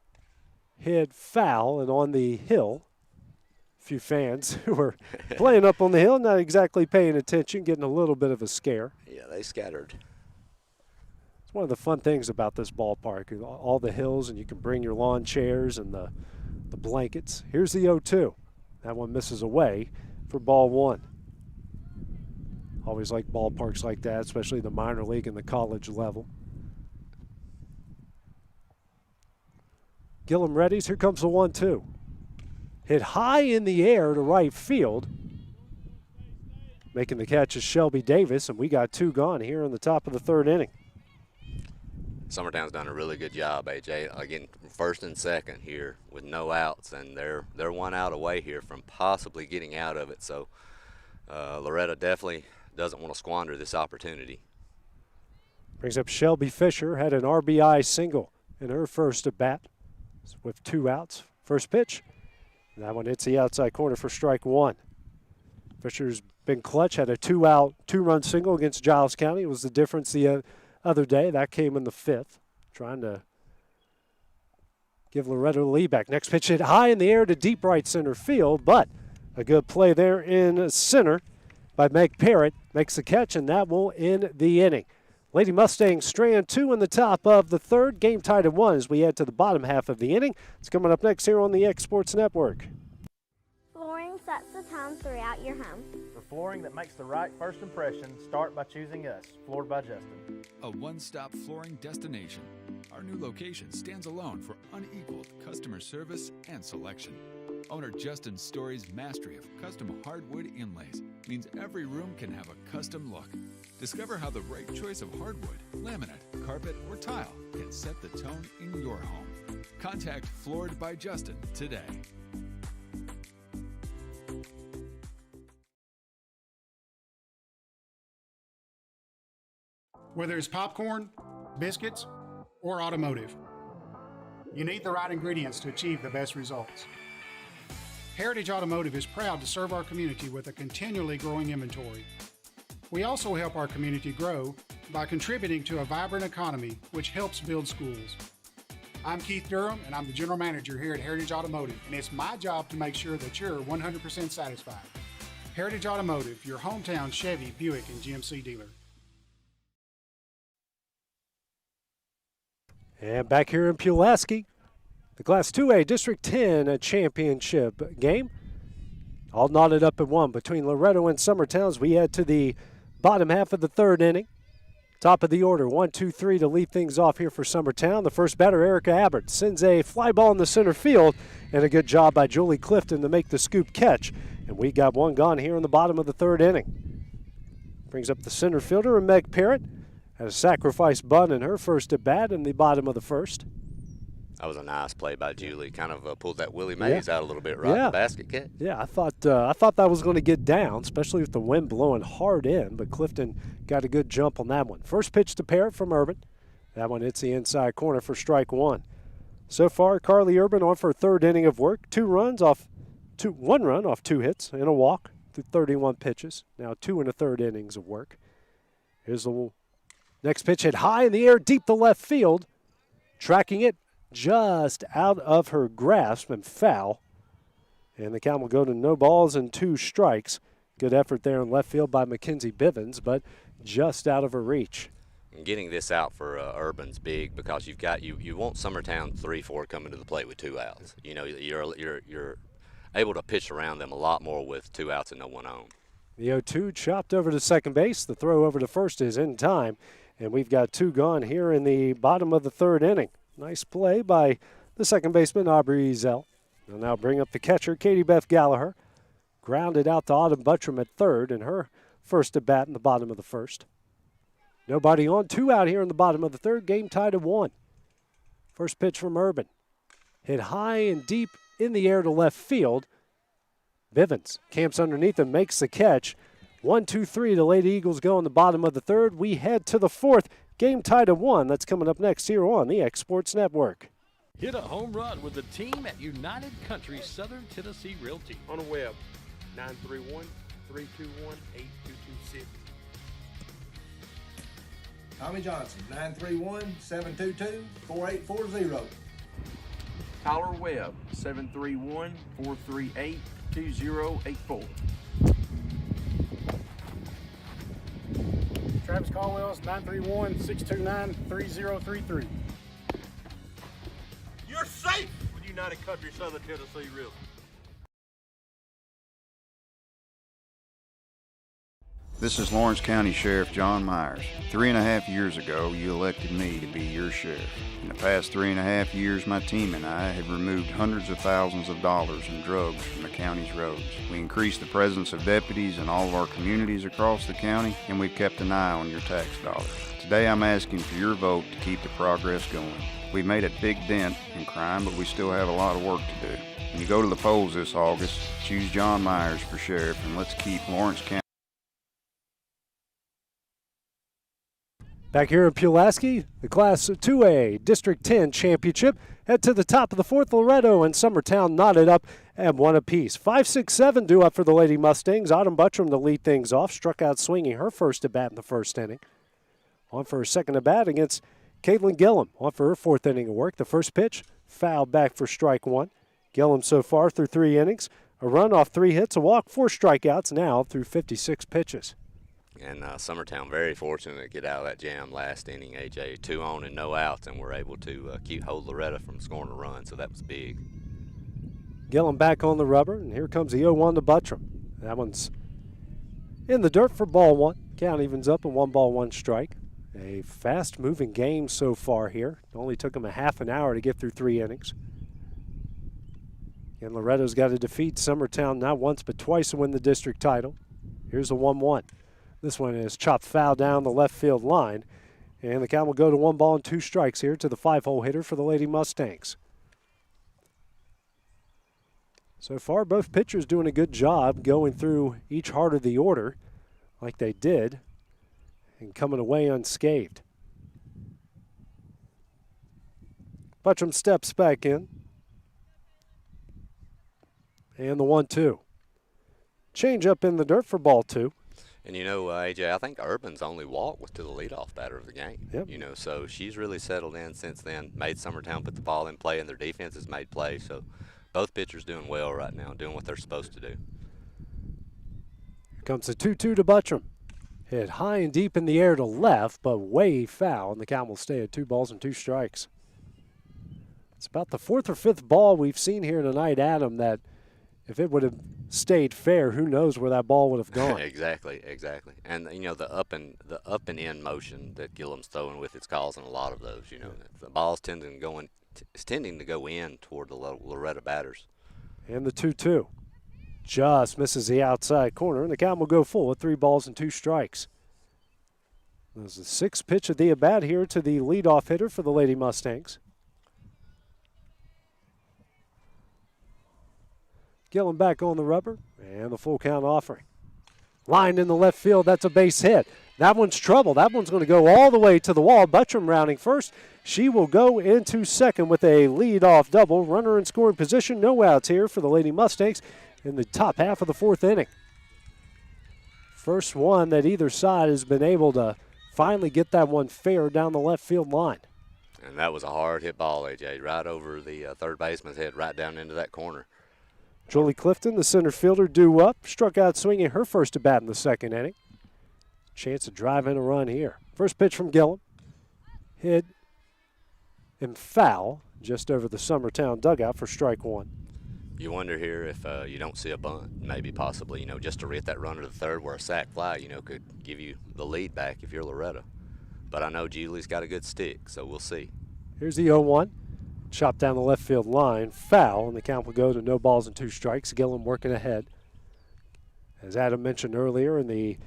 Hit foul and on the hill. A few fans who were playing up on the hill, not exactly paying attention, getting a little bit of a scare. Yeah, they scattered. It's one of the fun things about this ballpark, all the hills, and you can bring your lawn chairs and the blankets. Here's the 0-2. That one misses away for ball one. Always like ballparks like that, especially the minor league and the college level. Gillam readies. Here comes the 1-2. Hit high in the air to right field. Making the catch is Shelby Davis, and we got two gone here in the top of the third inning. Summertown's done a really good job, AJ. Again, first and second here with no outs, and they're 1 out away here from possibly getting out of it. So Loretto definitely doesn't want to squander this opportunity. Brings up Shelby Fisher, had an RBI single in her first at bat with 2 outs. First pitch, that one hits the outside corner for strike one. Fisher's been clutch, had a 2-out, 2-run single against Giles County. It was the difference the other day. That came in the 5th, trying to give Loretto the lead back. Next pitch hit high in the air to deep right center field, but a good play there in center by Meg Parrott. Makes the catch, and that will end the inning. Lady Mustangs strand 2 in the top of the third. Game tied at 1 as we head to the bottom half of the inning. It's coming up next here on the X Sports Network. Flooring sets the tone throughout your home. For flooring that makes the right first impression, start by choosing us, Floored by Justin. A one-stop flooring destination. Our new location stands alone for unequaled customer service and selection. Owner Justin Story's mastery of custom hardwood inlays means every room can have a custom look. Discover how the right choice of hardwood, laminate, carpet, or tile can set the tone in your home. Contact Floored by Justin today. Whether it's popcorn, biscuits, or automotive, you need the right ingredients to achieve the best results. Heritage Automotive is proud to serve our community with a continually growing inventory. We also help our community grow by contributing to a vibrant economy, which helps build schools. I'm Keith Durham, and I'm the General Manager here at Heritage Automotive, and it's my job to make sure that you're 100% satisfied. Heritage Automotive, your hometown Chevy, Buick, and GMC dealer. And back here in Pulaski, the Class 2A District 10 championship game. All knotted up at 1 between Loretto and Summertown as we head to the bottom half of the third inning. Top of the order, 1-2-3 to lead things off here for Summertown. The first batter, Erica Abbott, sends a fly ball in the center field, and a good job by Julie Clifton to make the scoop catch. And we got one gone here in the bottom of the third inning. Brings up the center fielder, and Meg Parrott had a sacrifice bunt in her first at bat in the bottom of the first. That was a nice play by Julie. Kind of pulled that Willie Mays out a little bit, right? The basket catch. Yeah, I thought that was going to get down, especially with the wind blowing hard in, but Clifton got a good jump on that one. First pitch to Parrott from Urban. That one hits the inside corner for strike one. So far, Carly Urban on for her third inning of work. 1 run off 2 hits and a walk through 31 pitches. Now 2 1/3 innings of work. Here's the next pitch hit high in the air, deep to left field. Tracking it just out of her grasp and foul. And the count will go to no balls and 2 strikes. Good effort there in left field by Mackenzie Bivens, but just out of her reach. And getting this out for Urban's big because you want Summertown 3-4 coming to the plate with 2 outs. You know, you're able to pitch around them a lot more with 2 outs and no one on. The 0-2 chopped over to second base. The throw over to first is in time, and we've got 2 gone here in the bottom of the 3rd inning. Nice play by the second baseman, Aubrey Zell. They'll now bring up the catcher, Katie Beth Gallagher. Grounded out to Autumn Buttram at 3rd in her first at bat in the bottom of the 1st. Nobody on, 2 out here in the bottom of the 3rd. Game tied at 1. First pitch from Urban. Hit high and deep in the air to left field. Bivens camps underneath and makes the catch. 1-2-3. The Lady Eagles go in the bottom of the 3rd. We head to the 4th. Game tied at 1. That's coming up next here on the X Sports Network. Hit a home run with the team at United Country Southern Tennessee Realty. On the web, 931-321-8226. Tommy Johnson, 931-722-4840. Tyler Webb, 731-438-2084. Travis Caldwell's 931-629-3033. You're safe with United Country Southern Tennessee Realty. This is Lawrence County Sheriff John Myers. 3.5 years ago, you elected me to be your sheriff. In the past 3.5 years, my team and I have removed hundreds of thousands of dollars in drugs from the county's roads. We increased the presence of deputies in all of our communities across the county, and we've kept an eye on your tax dollars. Today, I'm asking for your vote to keep the progress going. We've made a big dent in crime, but we still have a lot of work to do. When you go to the polls this August, choose John Myers for sheriff, and let's keep Lawrence County. Back here in Pulaski, the Class 2A District 10 Championship. Head to the top of the 4th. Loretto and Summertown knotted up at 1 apiece. 5-6-7 due up for the Lady Mustangs. Autumn Buttram to lead things off. Struck out swinging her first at bat in the 1st inning. On for her second at bat against Caitlin Gillum. On for her 4th inning of work. The first pitch, fouled back for strike 1. Gillum so far through 3 innings. A run off 3 hits, a walk, 4 strikeouts now through 56 pitches. And Summertown very fortunate to get out of that jam last inning, AJ. 2 on and no outs, and we're able to hold Loretto from scoring a run, so that was big. Gillum back on the rubber, and here comes the 0-1 to Buttram. That one's in the dirt for ball 1. Count evens up and 1 ball, 1 strike. A fast-moving game so far here. It only took them a half an hour to get through 3 innings. And Loretto's got to defeat Summertown not once but twice to win the district title. Here's a 1-1. This one is chopped foul down the left field line. And the count will go to 1 ball and 2 strikes here to the 5-hole hitter for the Lady Mustangs. So far, both pitchers doing a good job going through each heart of the order like they did and coming away unscathed. Buttram steps back in. And the 1-2. Change up in the dirt for ball 2. And, you know, AJ, I think Urban's only walk was to the leadoff batter of the game. Yep. You know, so she's really settled in since then, made Summertown put the ball in play, and their defense has made plays. So both pitchers doing well right now, doing what they're supposed to do. Here comes the 2-2 to Buttram. Hit high and deep in the air to left, but way foul, and the count will stay at 2 balls and 2 strikes. It's about the 4th or 5th ball we've seen here tonight, Adam, that if it would have stayed fair, who knows where that ball would have gone. Exactly. And, you know, the up and in motion that Gillum's throwing with, it's causing a lot of those, you know. The ball's tending to go in toward the Loretto batters. And the 2-2 just misses the outside corner, and the count will go full at 3 balls and 2 strikes. There's the 6th pitch of the at-bat here to the leadoff hitter for the Lady Mustangs. Gillum back on the rubber, and the full count offering. Lined in the left field, that's a base hit. That one's trouble. That one's going to go all the way to the wall. Buttram rounding first. She will go into second with a lead-off double. Runner in scoring position. No outs here for the Lady Mustangs in the top half of the 4th inning. First one that either side has been able to finally get that one fair down the left field line. And that was a hard hit ball, AJ, right over the third baseman's head, right down into that corner. Julie Clifton, the center fielder, due up. Struck out swinging her first at bat in the 2nd inning. Chance to drive in a run here. First pitch from Gillum. hit and foul just over the Summertown dugout for strike one. You wonder here if you don't see a bunt, maybe possibly, just to get that runner to the third where a sac fly, could give you the lead back if you're Loretto. But I know Giles got a good stick, so we'll see. Here's the 0-1. Chopped down the left field line. Foul, and the count will go to no balls and 2 strikes. Gillum working ahead. As Adam mentioned earlier, in the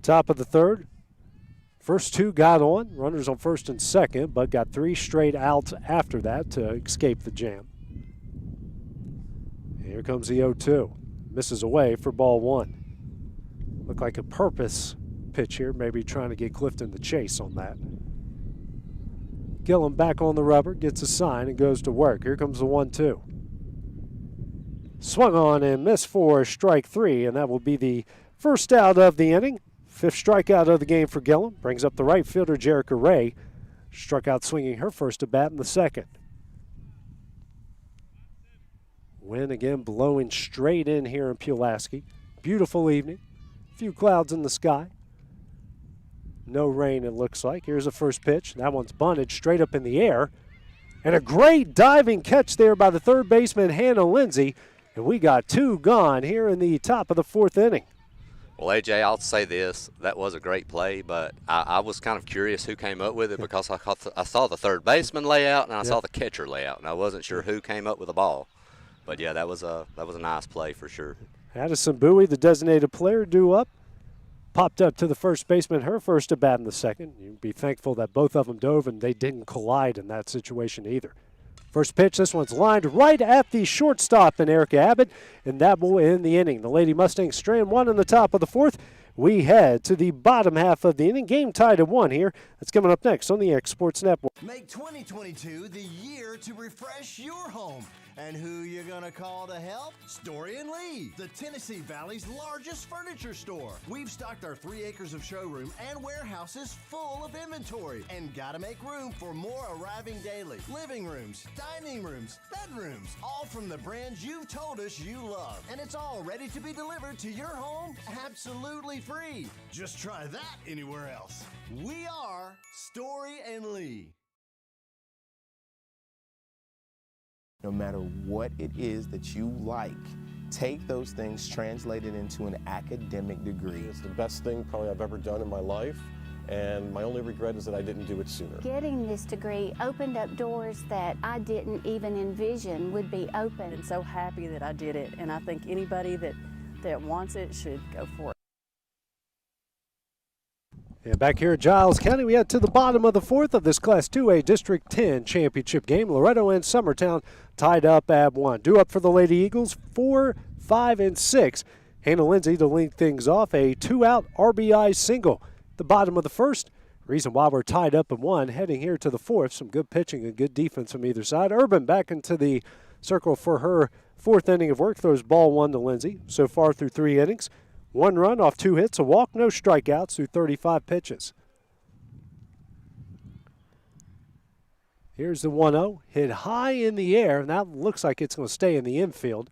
top of the third, first 2 got on. Runners on first and second, but got 3 straight outs after that to escape the jam. Here comes the 0-2. Misses away for ball 1. Looked like a purpose pitch here, maybe trying to get Clifton the chase on that. Gillum back on the rubber, gets a sign and goes to work. Here comes the 1-2. Swung on and missed for strike 3, and that will be the first out of the inning. 5th strikeout of the game for Gillum. Brings up the right fielder, Jerica Ray. Struck out swinging her first at bat in the second. Wind again blowing straight in here in Pulaski. Beautiful evening. Few clouds in the sky. No rain, it looks like. Here's the first pitch. That one's bunted straight up in the air. And a great diving catch there by the third baseman, Hannah Lindsay. And we got 2 gone here in the top of the 4th inning. Well, AJ, I'll say this. That was a great play, but I was kind of curious who came up with it because I saw the third baseman layout and I saw the catcher layout, and I wasn't sure who came up with the ball. But, yeah, that was a nice play for sure. Addison Bowie, the designated player, due up. Popped up to the first baseman, her first at bat in the second. You'd be thankful that both of them dove and they didn't collide in that situation either. First pitch, this one's lined right at the shortstop in Erica Abbott, and that will end the inning. The Lady Mustangs strand 1 in the top of the 4th. We head to the bottom half of the inning. Game tied at 1 here. That's coming up next on the X Sports Network. Make 2022 the year to refresh your home. And who you gonna call to help? Story and Lee, the Tennessee Valley's largest furniture store. We've stocked our 3 acres of showroom and warehouses full of inventory, and gotta make room for more arriving daily. Living rooms, dining rooms, bedrooms, all from the brands you've told us you love. And it's all ready to be delivered to your home absolutely free. Just try that anywhere else. We are Story and Lee. No matter what it is that you like, take those things, translate it into an academic degree. It's the best thing probably I've ever done in my life, and my only regret is that I didn't do it sooner. Getting this degree opened up doors that I didn't even envision would be open. I'm so happy that I did it, and I think anybody that wants it should go for it. And back here at Giles County, we head to the bottom of the 4th of this Class 2A District 10 championship game. Loretto and Summertown tied up at 1. Due up for the Lady Eagles, 4, 5, and 6. Hannah Lindsay to link things off, a 2-out RBI single. The bottom of the 1st. Reason why we're tied up at 1, heading here to the 4th. Some good pitching and good defense from either side. Urban back into the circle for her 4th inning of work. Throws ball 1 to Lindsay. So far through 3 innings. 1 run off 2 hits, a walk, no strikeouts through 35 pitches. Here's the 1-0, hit high in the air, and that looks like it's going to stay in the infield.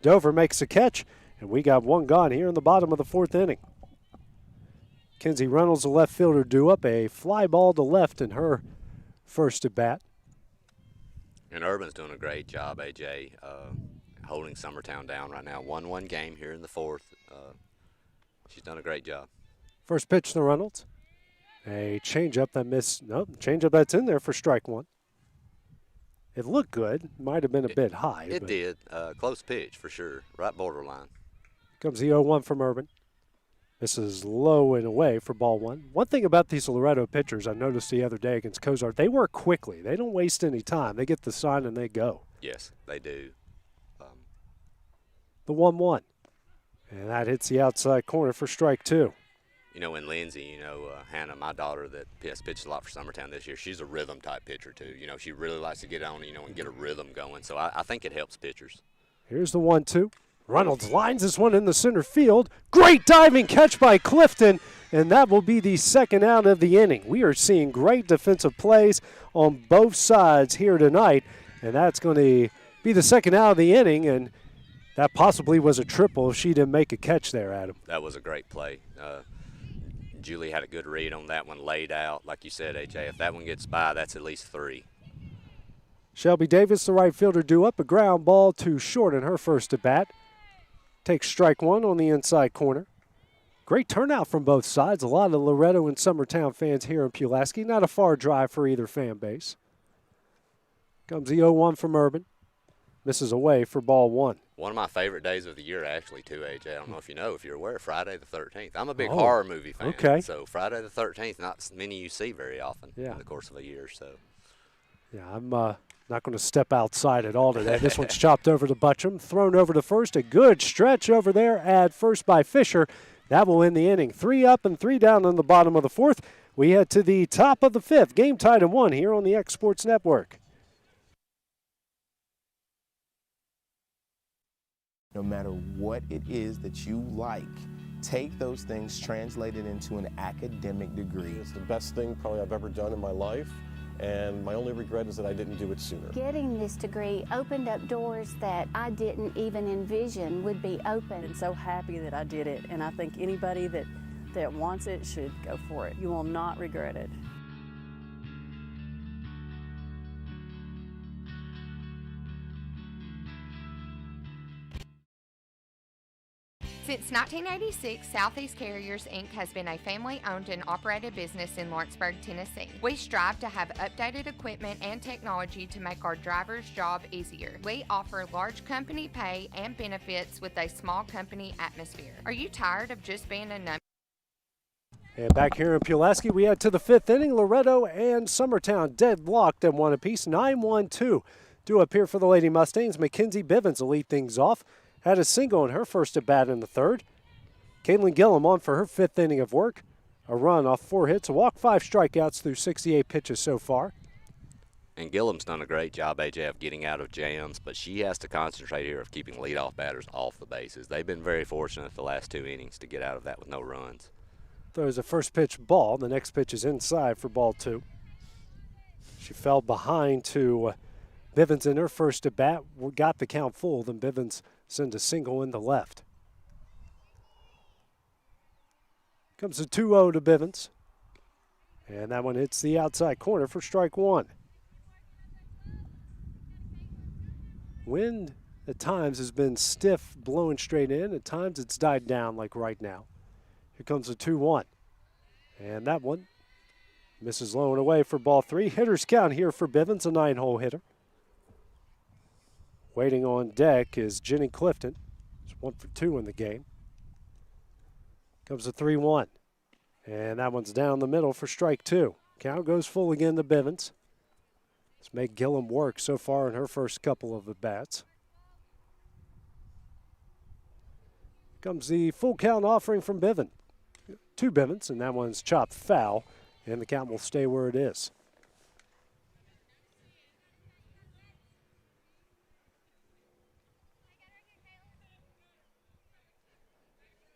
Dover makes a catch, and we got 1 gone here in the bottom of the 4th inning. Kenzie Reynolds, the left fielder, due up, a fly ball to left in her first at bat. And Urban's doing a great job, AJ, holding Summertown down right now. 1-1 game here in the 4th. She's done a great job. First pitch to Reynolds. A changeup that missed. Nope, changeup that's in there for strike 1. It looked good. Might have been a bit high. It did. Close pitch for sure. Right borderline. Comes the 0-1 from Urban. This is low and away for ball 1. One thing about these Loretto pitchers I noticed the other day against Cozart, they work quickly. They don't waste any time. They get the sign and they go. Yes, they do. The 1-1. And that hits the outside corner for strike 2. And Lindsay, Hannah, my daughter that has pitched a lot for Summertown this year, she's a rhythm type pitcher too. She really likes to get on, and get a rhythm going. So I think it helps pitchers. Here's the 1-2. Reynolds lines this one in the center field. Great diving catch by Clifton, and that will be the 2nd out of the inning. We are seeing great defensive plays on both sides here tonight, and that's going to be the 2nd out of the inning, and that possibly was a triple if she didn't make a catch there, Adam. That was a great play. Julie had a good read on that one, laid out. Like you said, AJ, if that one gets by, that's at least 3. Shelby Davis, the right fielder, due up. A ground ball to short in her first at bat. Takes strike one on the inside corner. Great turnout from both sides. A lot of Loretto and Summertown fans here in Pulaski. Not a far drive for either fan base. Comes the 0-1 from Urban. Misses away for ball 1. One of my favorite days of the year, actually, too, AJ. I don't know if you know, if you're aware, Friday the 13th. I'm a big horror movie fan. Okay. So Friday the 13th, not many you see very often in the course of a year. So. Yeah, I'm not going to step outside at all today. This one's chopped over to Butcham, thrown over to first. A good stretch over there at first by Fisher. That will end the inning. 3 up and 3 down in the bottom of the 4th. We head to the top of the 5th. Game tied at 1 here on the X Sports Network. No matter what it is that you like, take those things, translate it into an academic degree. It's the best thing probably I've ever done in my life, and my only regret is that I didn't do it sooner. Getting this degree opened up doors that I didn't even envision would be open. I'm so happy that I did it, and I think anybody that wants it should go for it. You will not regret it. Since 1986, Southeast Carriers, Inc. has been a family-owned and operated business in Lawrenceburg, Tennessee. We strive to have updated equipment and technology to make our drivers' job easier. We offer large company pay and benefits with a small company atmosphere. Are you tired of just being a number? And back here in Pulaski, we head to the 5th inning. Loretto and Summertown deadlocked at 1 apiece. 9-1-2. Due up here for the Lady Mustangs. Mackenzie Bivens will lead things off. Had a single in her first at bat in the 3rd. Caitlin Gillum on for her 5th inning of work. A run off 4 hits, a walk, 5 strikeouts through 68 pitches so far. And Gillum's done a great job, AJ, of getting out of jams, but she has to concentrate here of keeping leadoff batters off the bases. They've been very fortunate the last 2 innings to get out of that with no runs. Throws a first pitch ball. The next pitch is inside for ball 2. She fell behind to Bivens in her first at bat. Got the count full, then Bivens send a single in the left. Comes a 2-0 to Bivens. And that one hits the outside corner for strike 1. Wind at times has been stiff, blowing straight in. At times it's died down like right now. Here comes a 2-1. And that one misses low and away for ball 3. Hitters count here for Bivens, a 9-hole hitter. Waiting on deck is Jenny Clifton. It's 1 for 2 in the game. Comes a 3-1. And that one's down the middle for strike 2. Count goes full again to Bivens. Let's make Gillum work so far in her first couple of at-bats. Comes the full count offering from Bivens. To Bivens, and that one's chopped foul, and the count will stay where it is.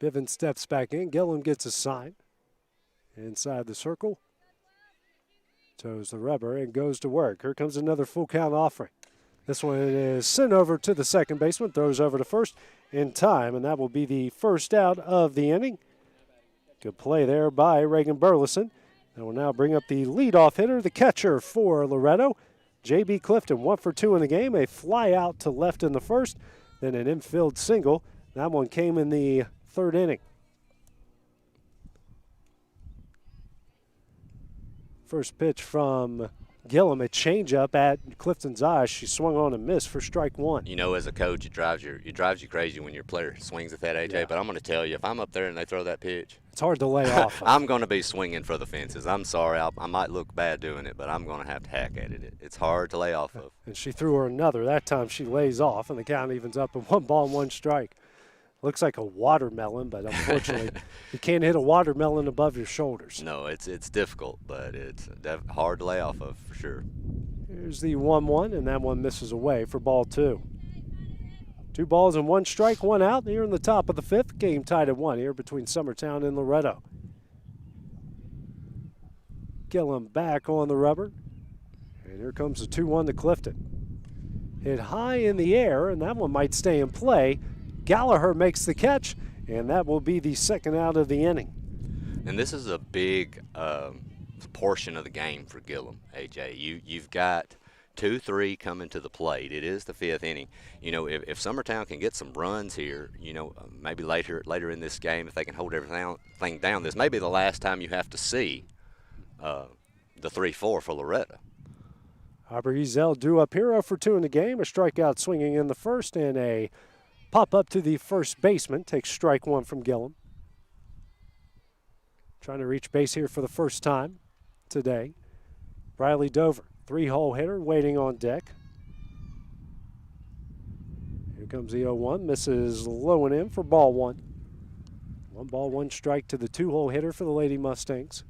Bivens steps back in. Gillum gets a sign. Inside the circle. Toes the rubber and goes to work. Here comes another full count offering. This one is sent over to the second baseman. Throws over to first in time, and that will be the first out of the inning. Good play there by Reagan Burleson. That will now bring up the leadoff hitter, the catcher for Loretto. J.B. Clifton, 1 for 2 in the game. A fly out to left in the first, then an infield single. That one came in the 3rd inning. First pitch from Gillum, a changeup at Clifton's eye. She swung on and missed for strike 1. You know, as a coach, it drives you crazy when your player swings at that, AJ. Yeah. But I'm going to tell you, if I'm up there and they throw that pitch, it's hard to lay off. I'm going to be swinging for the fences. I'm sorry, I might look bad doing it, but I'm going to have to hack at it. It's hard to lay off of. And she threw her another. That time she lays off, and the count evens up at 1 ball and 1 strike. Looks like a watermelon, but unfortunately, you can't hit a watermelon above your shoulders. No, it's difficult, but it's hard to lay off of for sure. Here's the 1-1, and that one misses away for ball 2. 2 balls and 1 strike, 1 out here in the top of the 5th. Game tied at 1 here between Summertown and Loretto. Gillum back on the rubber, and here comes the 2-1 to Clifton. Hit high in the air, and that one might stay in play. Gallagher makes the catch, and that will be the second out of the inning. And this is a big portion of the game for Gillum, AJ. You've got 2-3 coming to the plate. It is the 5th inning. You know, if Summertown can get some runs here, you know, maybe later in this game, if they can hold everything down, this may be the last time you have to see the 3-4 for Loretto. Aubrey Ezel due up here 0 for 2 in the game. A strikeout swinging in the first and a pop up to the first baseman. Takes strike 1 from Gillum. Trying to reach base here for the first time today. Riley Dover, 3-hole hitter, waiting on deck. Here comes the 0-1. Misses low and in for ball 1. 1 ball, 1 strike to the 2-hole hitter for the Lady Mustangs.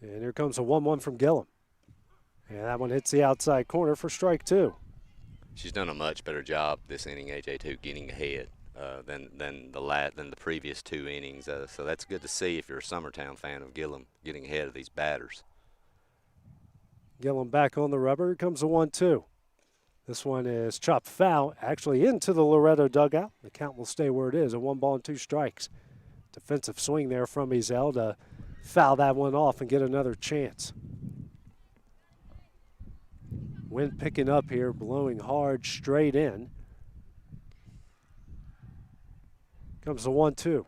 And here comes a 1-1 from Gillum. And that one hits the outside corner for strike 2. She's done a much better job this inning, AJ, too, getting ahead than the previous 2 innings. So that's good to see if you're a Summertown fan of Gillum getting ahead of these batters. Gillum back on the rubber. Here comes a 1-2. This one is chopped foul, actually into the Loretto dugout. The count will stay where it is, a 1 ball and 2 strikes. Defensive swing there from Ezel to foul that one off and get another chance. Wind picking up here, blowing hard straight in. Comes the 1-2.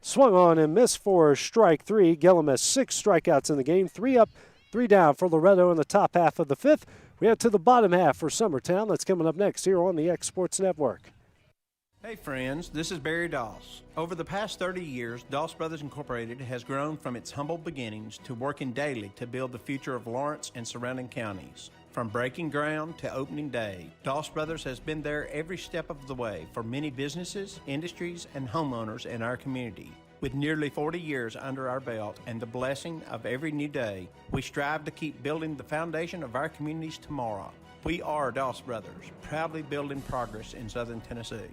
Swung on and missed for strike 3. Gillum has 6 strikeouts in the game. 3 up, 3 down for Loretto in the top half of the 5th. We head to the bottom half for Summertown. That's coming up next here on the X Sports Network. Hey friends, this is Barry Doss. Over the past 30 years, Doss Brothers Incorporated has grown from its humble beginnings to working daily to build the future of Lawrence and surrounding counties. From breaking ground to opening day, Doss Brothers has been there every step of the way for many businesses, industries, and homeowners in our community. With nearly 40 years under our belt and the blessing of every new day, we strive to keep building the foundation of our communities tomorrow. We are Doss Brothers, proudly building progress in Southern Tennessee.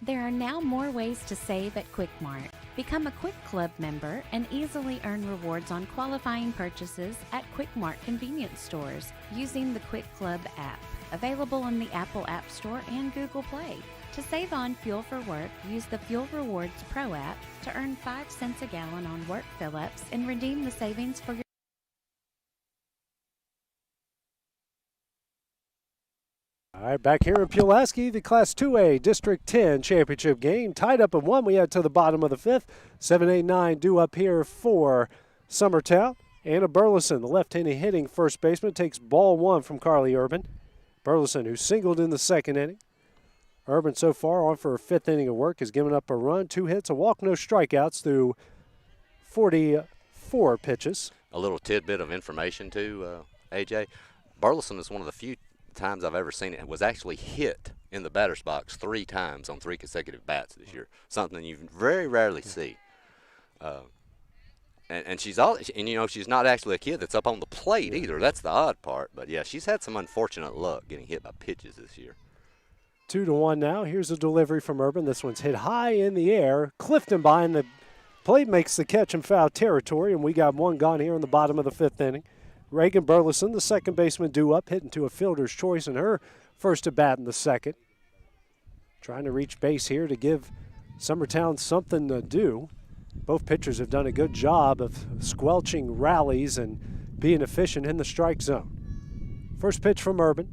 There are now more ways to save at Quick Mart. Become a Quick Club member and easily earn rewards on qualifying purchases at Quick Mart convenience stores using the Quick Club app, available on the Apple App Store and Google Play. To save on fuel for work, use the Fuel Rewards Pro app to earn 5 cents a gallon on work fill-ups and redeem the savings for your All right, back here in Pulaski, the Class 2A District 10 championship game. Tied up at 1. We head to the bottom of the 5th. 7, 8, 9 due up here for Summertown. Anna Burleson, the left-handed hitting first baseman, takes ball 1 from Carly Urban. Burleson, who singled in the 2nd inning. Urban so far on for her 5th inning of work, has given up a run, 2 hits, a walk, no strikeouts through 44 pitches. A little tidbit of information too, AJ. Burleson is one of the few times I've ever seen it was actually hit in the batter's box 3 times on 3 consecutive bats this year. Something you very rarely see. And she's she's not actually a kid that's up on the plate either. That's the odd part. But yeah, she's had some unfortunate luck getting hit by pitches this year. 2-1 now. Here's a delivery from Urban. This one's hit high in the air. Clifton behind the plate makes the catch in foul territory, and we got 1 gone here in the bottom of the 5th inning. Reagan Burleson, the second baseman, due up, hitting to a fielder's choice in her first at bat in the 2nd. Trying to reach base here to give Summertown something to do. Both pitchers have done a good job of squelching rallies and being efficient in the strike zone. First pitch from Urban.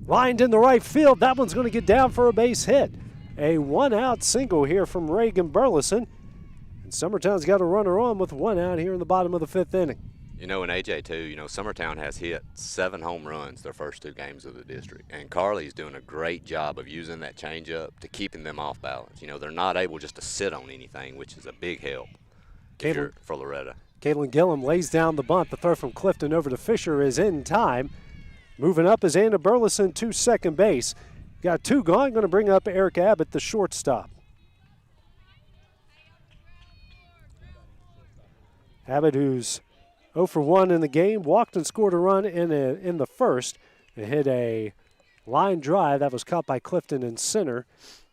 Lined in the right field. That one's going to get down for a base hit. A 1-out single here from Reagan Burleson. And Summertown's got a runner on with 1 out here in the bottom of the 5th inning. You know, in AJ, too, Summertown has hit 7 home runs their first 2 games of the district. And Carly's doing a great job of using that changeup to keeping them off balance. They're not able just to sit on anything, which is a big help for Loretto. Caitlin Gillum lays down the bunt. The throw from Clifton over to Fisher is in time. Moving up is Anna Burleson to second base. Got 2 gone. Going to bring up Eric Abbott, the shortstop. Abbott, who's 0 for 1 in the game, walked and scored a run in the first and hit a line drive that was caught by Clifton in center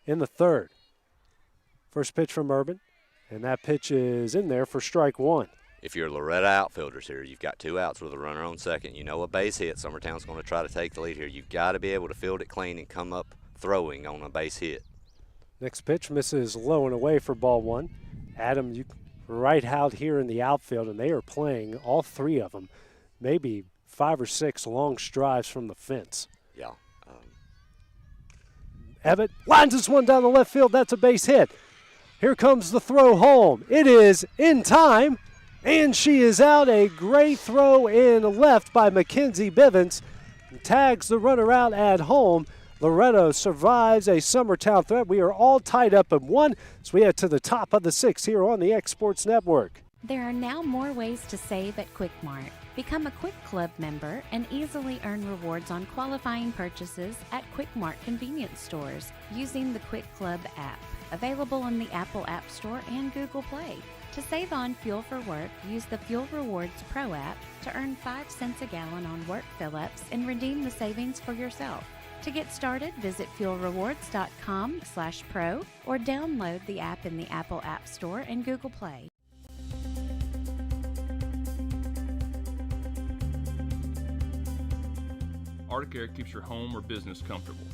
in the 3rd. First pitch from Urban, and that pitch is in there for strike 1. if you're Loretto outfielders here, you've got 2 outs with a runner on second. You know a base hit. Summertown's going to try to take the lead here. You've got to be able to field it clean and come up throwing on a base hit. Next pitch misses low and away for ball 1. Adam, you right out here in the outfield, and they are playing, all 3 of them, maybe 5 or 6 long strides from the fence. Yeah. Ebbett lines this one down the left field. That's a base hit. Here comes the throw home. It is in time, and she is out. A great throw in left by Mackenzie Bivens. Tags the runner out at home. Loretto survives a Summertown threat. We are all tied up at 1, so we head to the top of the 6th here on the X Sports Network. There are now more ways to save at Quick Mart. Become a Quick Club member and easily earn rewards on qualifying purchases at Quick Mart convenience stores using the Quick Club app, available on the Apple App Store and Google Play. To save on fuel for work, use the Fuel Rewards Pro app to earn 5 cents a gallon on work fill-ups and redeem the savings for yourself. To get started, visit fuelrewards.com/pro or download the app in the Apple App Store and Google Play. Arctic Air keeps your home or business comfortable.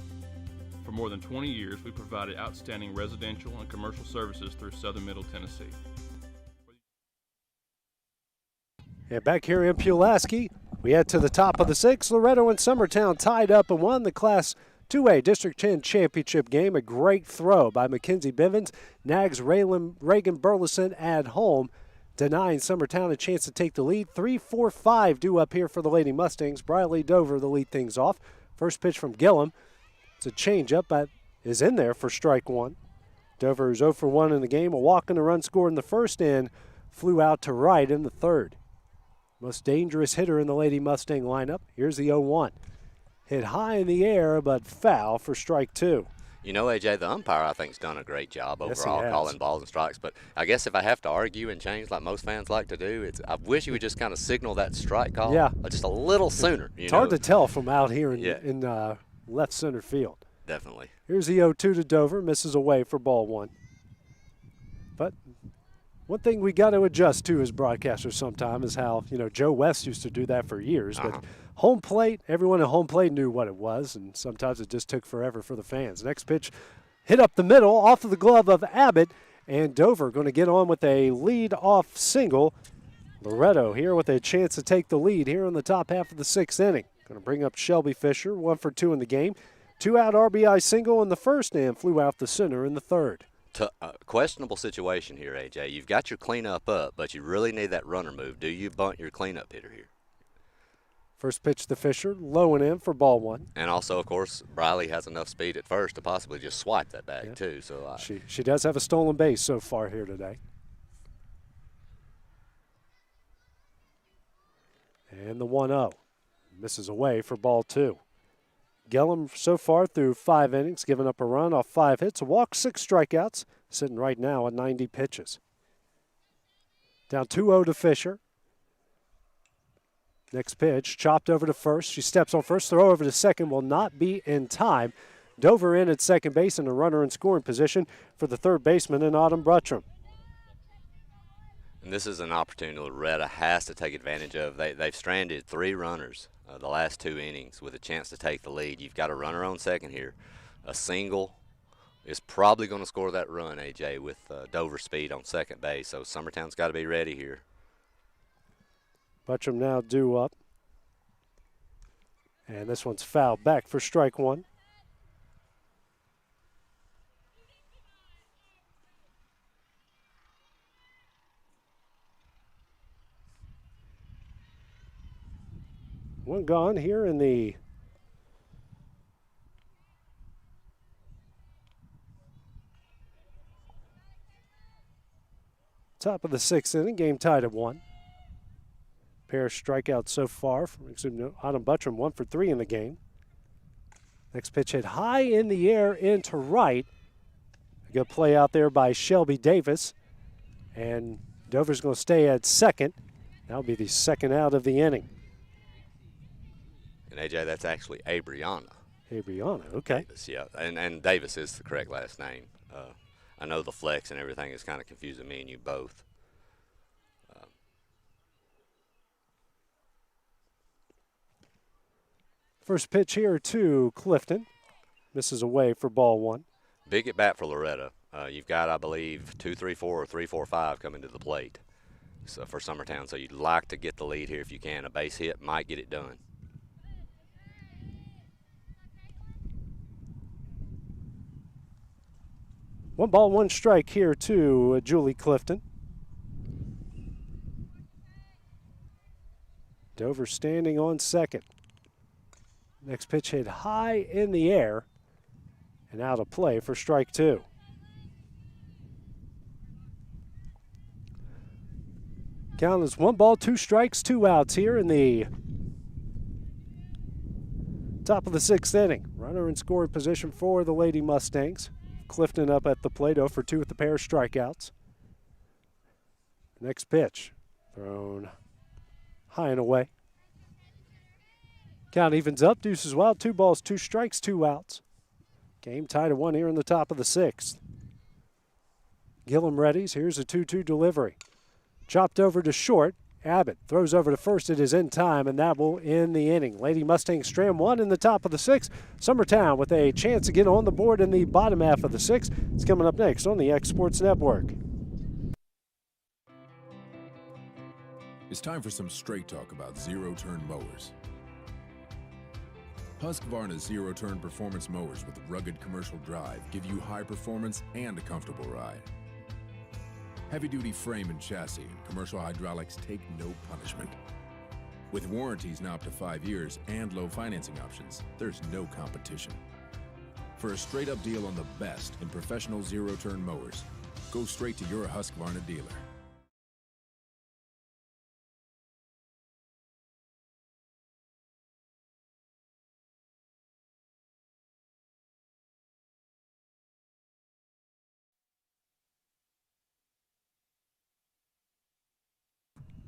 For more than 20 years, we provided outstanding residential and commercial services through southern Middle Tennessee. And back here in Pulaski, we head to the top of the 6th. Loretto and Summertown tied up and won the Class 2A District 10 championship game. A great throw by Mackenzie Bivens. Nags Reagan Burleson at home, denying Summertown a chance to take the lead. 3-4-5 due up here for the Lady Mustangs. Briley Dover to lead things off. First pitch from Gillum. It's a changeup that is in there for strike 1. Dover is 0 for 1 in the game. A walk and a run scored in the first and flew out to right in the third. Most dangerous hitter in the Lady Mustang lineup. Here's the 0-1. Hit high in the air, but foul for strike 2. You know, AJ, the umpire, I think, has done a great job Yes, overall he has. calling balls and strikes. But I guess if I have to argue and change like most fans like to do, I wish you would just kind of signal that strike call just a little sooner. It's hard to tell from out here in left center field. Definitely. Here's the 0-2 to Dover. Misses away for ball 1. But one thing we got to adjust to as broadcasters sometime is how, Joe West used to do that for years. But home plate, everyone at home plate knew what it was, and sometimes it just took forever for the fans. Next pitch hit up the middle off of the glove of Abbott, and Dover going to get on with a lead-off single. Loretto here with a chance to take the lead here in the top half of the 6th inning. Going to bring up Shelby Fisher, 1 for 2 in the game. 2-out RBI single in the first and flew out the center in the third. Questionable situation here, AJ. You've got your cleanup up, but you really need that runner move. Do you bunt your cleanup hitter here? First pitch to Fisher, low and in for ball 1. And also, of course, Briley has enough speed at first to possibly just swipe that bag, too. So She does have a stolen base so far here today. And the 1-0. Misses away for ball 2. Gillum so far through 5 innings, giving up a run off 5 hits, a walk, 6 strikeouts, sitting right now at 90 pitches. Down 2-0 to Fisher. Next pitch, chopped over to first. She steps on first, throw over to second will not be in time. Dover in at second base and a runner in scoring position for the third baseman in Autumn Bruttram. And this is an opportunity Loretto has to take advantage of. They've stranded 3 runners the last 2 innings with a chance to take the lead. You've got a runner on second here. A single is probably going to score that run, AJ, with Dover speed on second base. So Summertown's got to be ready here. Buttram now due up. And this one's fouled back for strike 1. One gone here in the top of the 6th inning. Game tied at 1. Pair of strikeouts so far from Autumn Buttram, 1 for 3 in the game. Next pitch hit high in the air into right. A good play out there by Shelby Davis. And Dover's going to stay at second. That'll be the second out of the inning. And AJ, that's actually Abriana. Abriana, okay. Davis, yeah, and Davis is the correct last name. I know the flex and everything is kind of confusing me and you both. First pitch here to Clifton. Misses away for ball 1. Big at bat for Loretto. You've got, I believe, 2-3-4 or 3-4-5 coming to the plate for Summertown. So you'd like to get the lead here if you can. A base hit might get it done. One ball, one strike here to Julie Clifton. Dover standing on second. Next pitch hit high in the air and out of play for strike 2. Count is 1 ball, 2 strikes, 2 outs here in the top of the 6th inning. Runner in scoring position for the Lady Mustangs. Clifton up at the plate, 0 for 2 with the pair of strikeouts. Next pitch, thrown high and away. Count evens up, deuces wild, 2 balls, 2 strikes, 2 outs. Game tied at 1 here in the top of the 6th. Gillum readies, here's a 2-2 delivery. Chopped over to short. Abbott throws over to first. It is in time, and that will end the inning. Lady Mustangs strand 1 in the top of the 6th. Summertown with a chance to get on the board in the bottom half of the 6th. It's coming up next on the X Sports Network. It's time for some straight talk about zero-turn mowers. Husqvarna's zero-turn performance mowers with rugged commercial drive give you high performance and a comfortable ride. Heavy-duty frame and chassis and commercial hydraulics take no punishment. With warranties now up to 5 years and low financing options, there's no competition. For a straight-up deal on the best in professional zero-turn mowers, go straight to your Husqvarna dealer.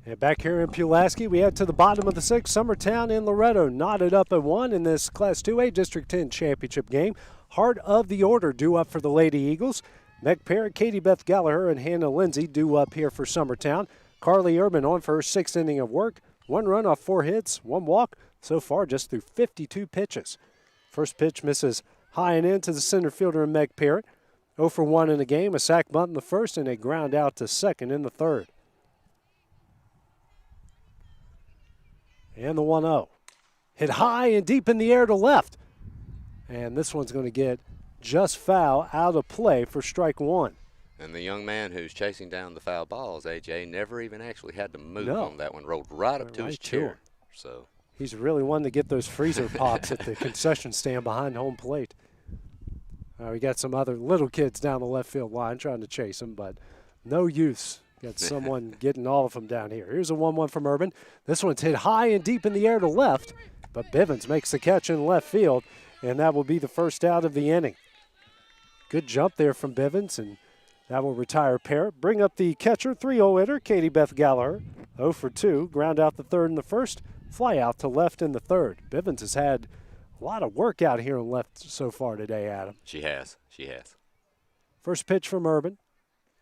And back here in Pulaski, we head to the bottom of the 6th. Summertown and Loretto knotted up at 1 in this Class 2A District 10 championship game. Heart of the order due up for the Lady Eagles. Meg Parrott, Katie Beth Gallagher, and Hannah Lindsay due up here for Summertown. Carly Urban on for her 6th inning of work. 1 run off 4 hits, 1 walk. So far just through 52 pitches. First pitch misses high and in to the center fielder and Meg Parrott. 0 for 1 in the game, a sac bunt in the first and a ground out to second in the third. And the 1-0. Hit high and deep in the air to left. And this one's going to get just foul out of play for strike 1. And the young man who's chasing down the foul balls, AJ, never even actually had to move No. on that one. Rolled right up to his chair. So he's really one to get those freezer pops at the concession stand behind home plate. We got some other little kids down the left field line trying to chase him, but no use. Got someone getting all of them down here. Here's a 1-1 from Urban. This one's hit high and deep in the air to left, but Bivens makes the catch in left field, and that will be the first out of the inning. Good jump there from Bivens, and that will retire Parrott. Bring up the catcher, 3-0 hitter, Katie Beth Gallagher. 0 for 2, ground out the third in the first, fly out to left in the third. Bivens has had a lot of work out here on left so far today, Adam. She has. First pitch from Urban.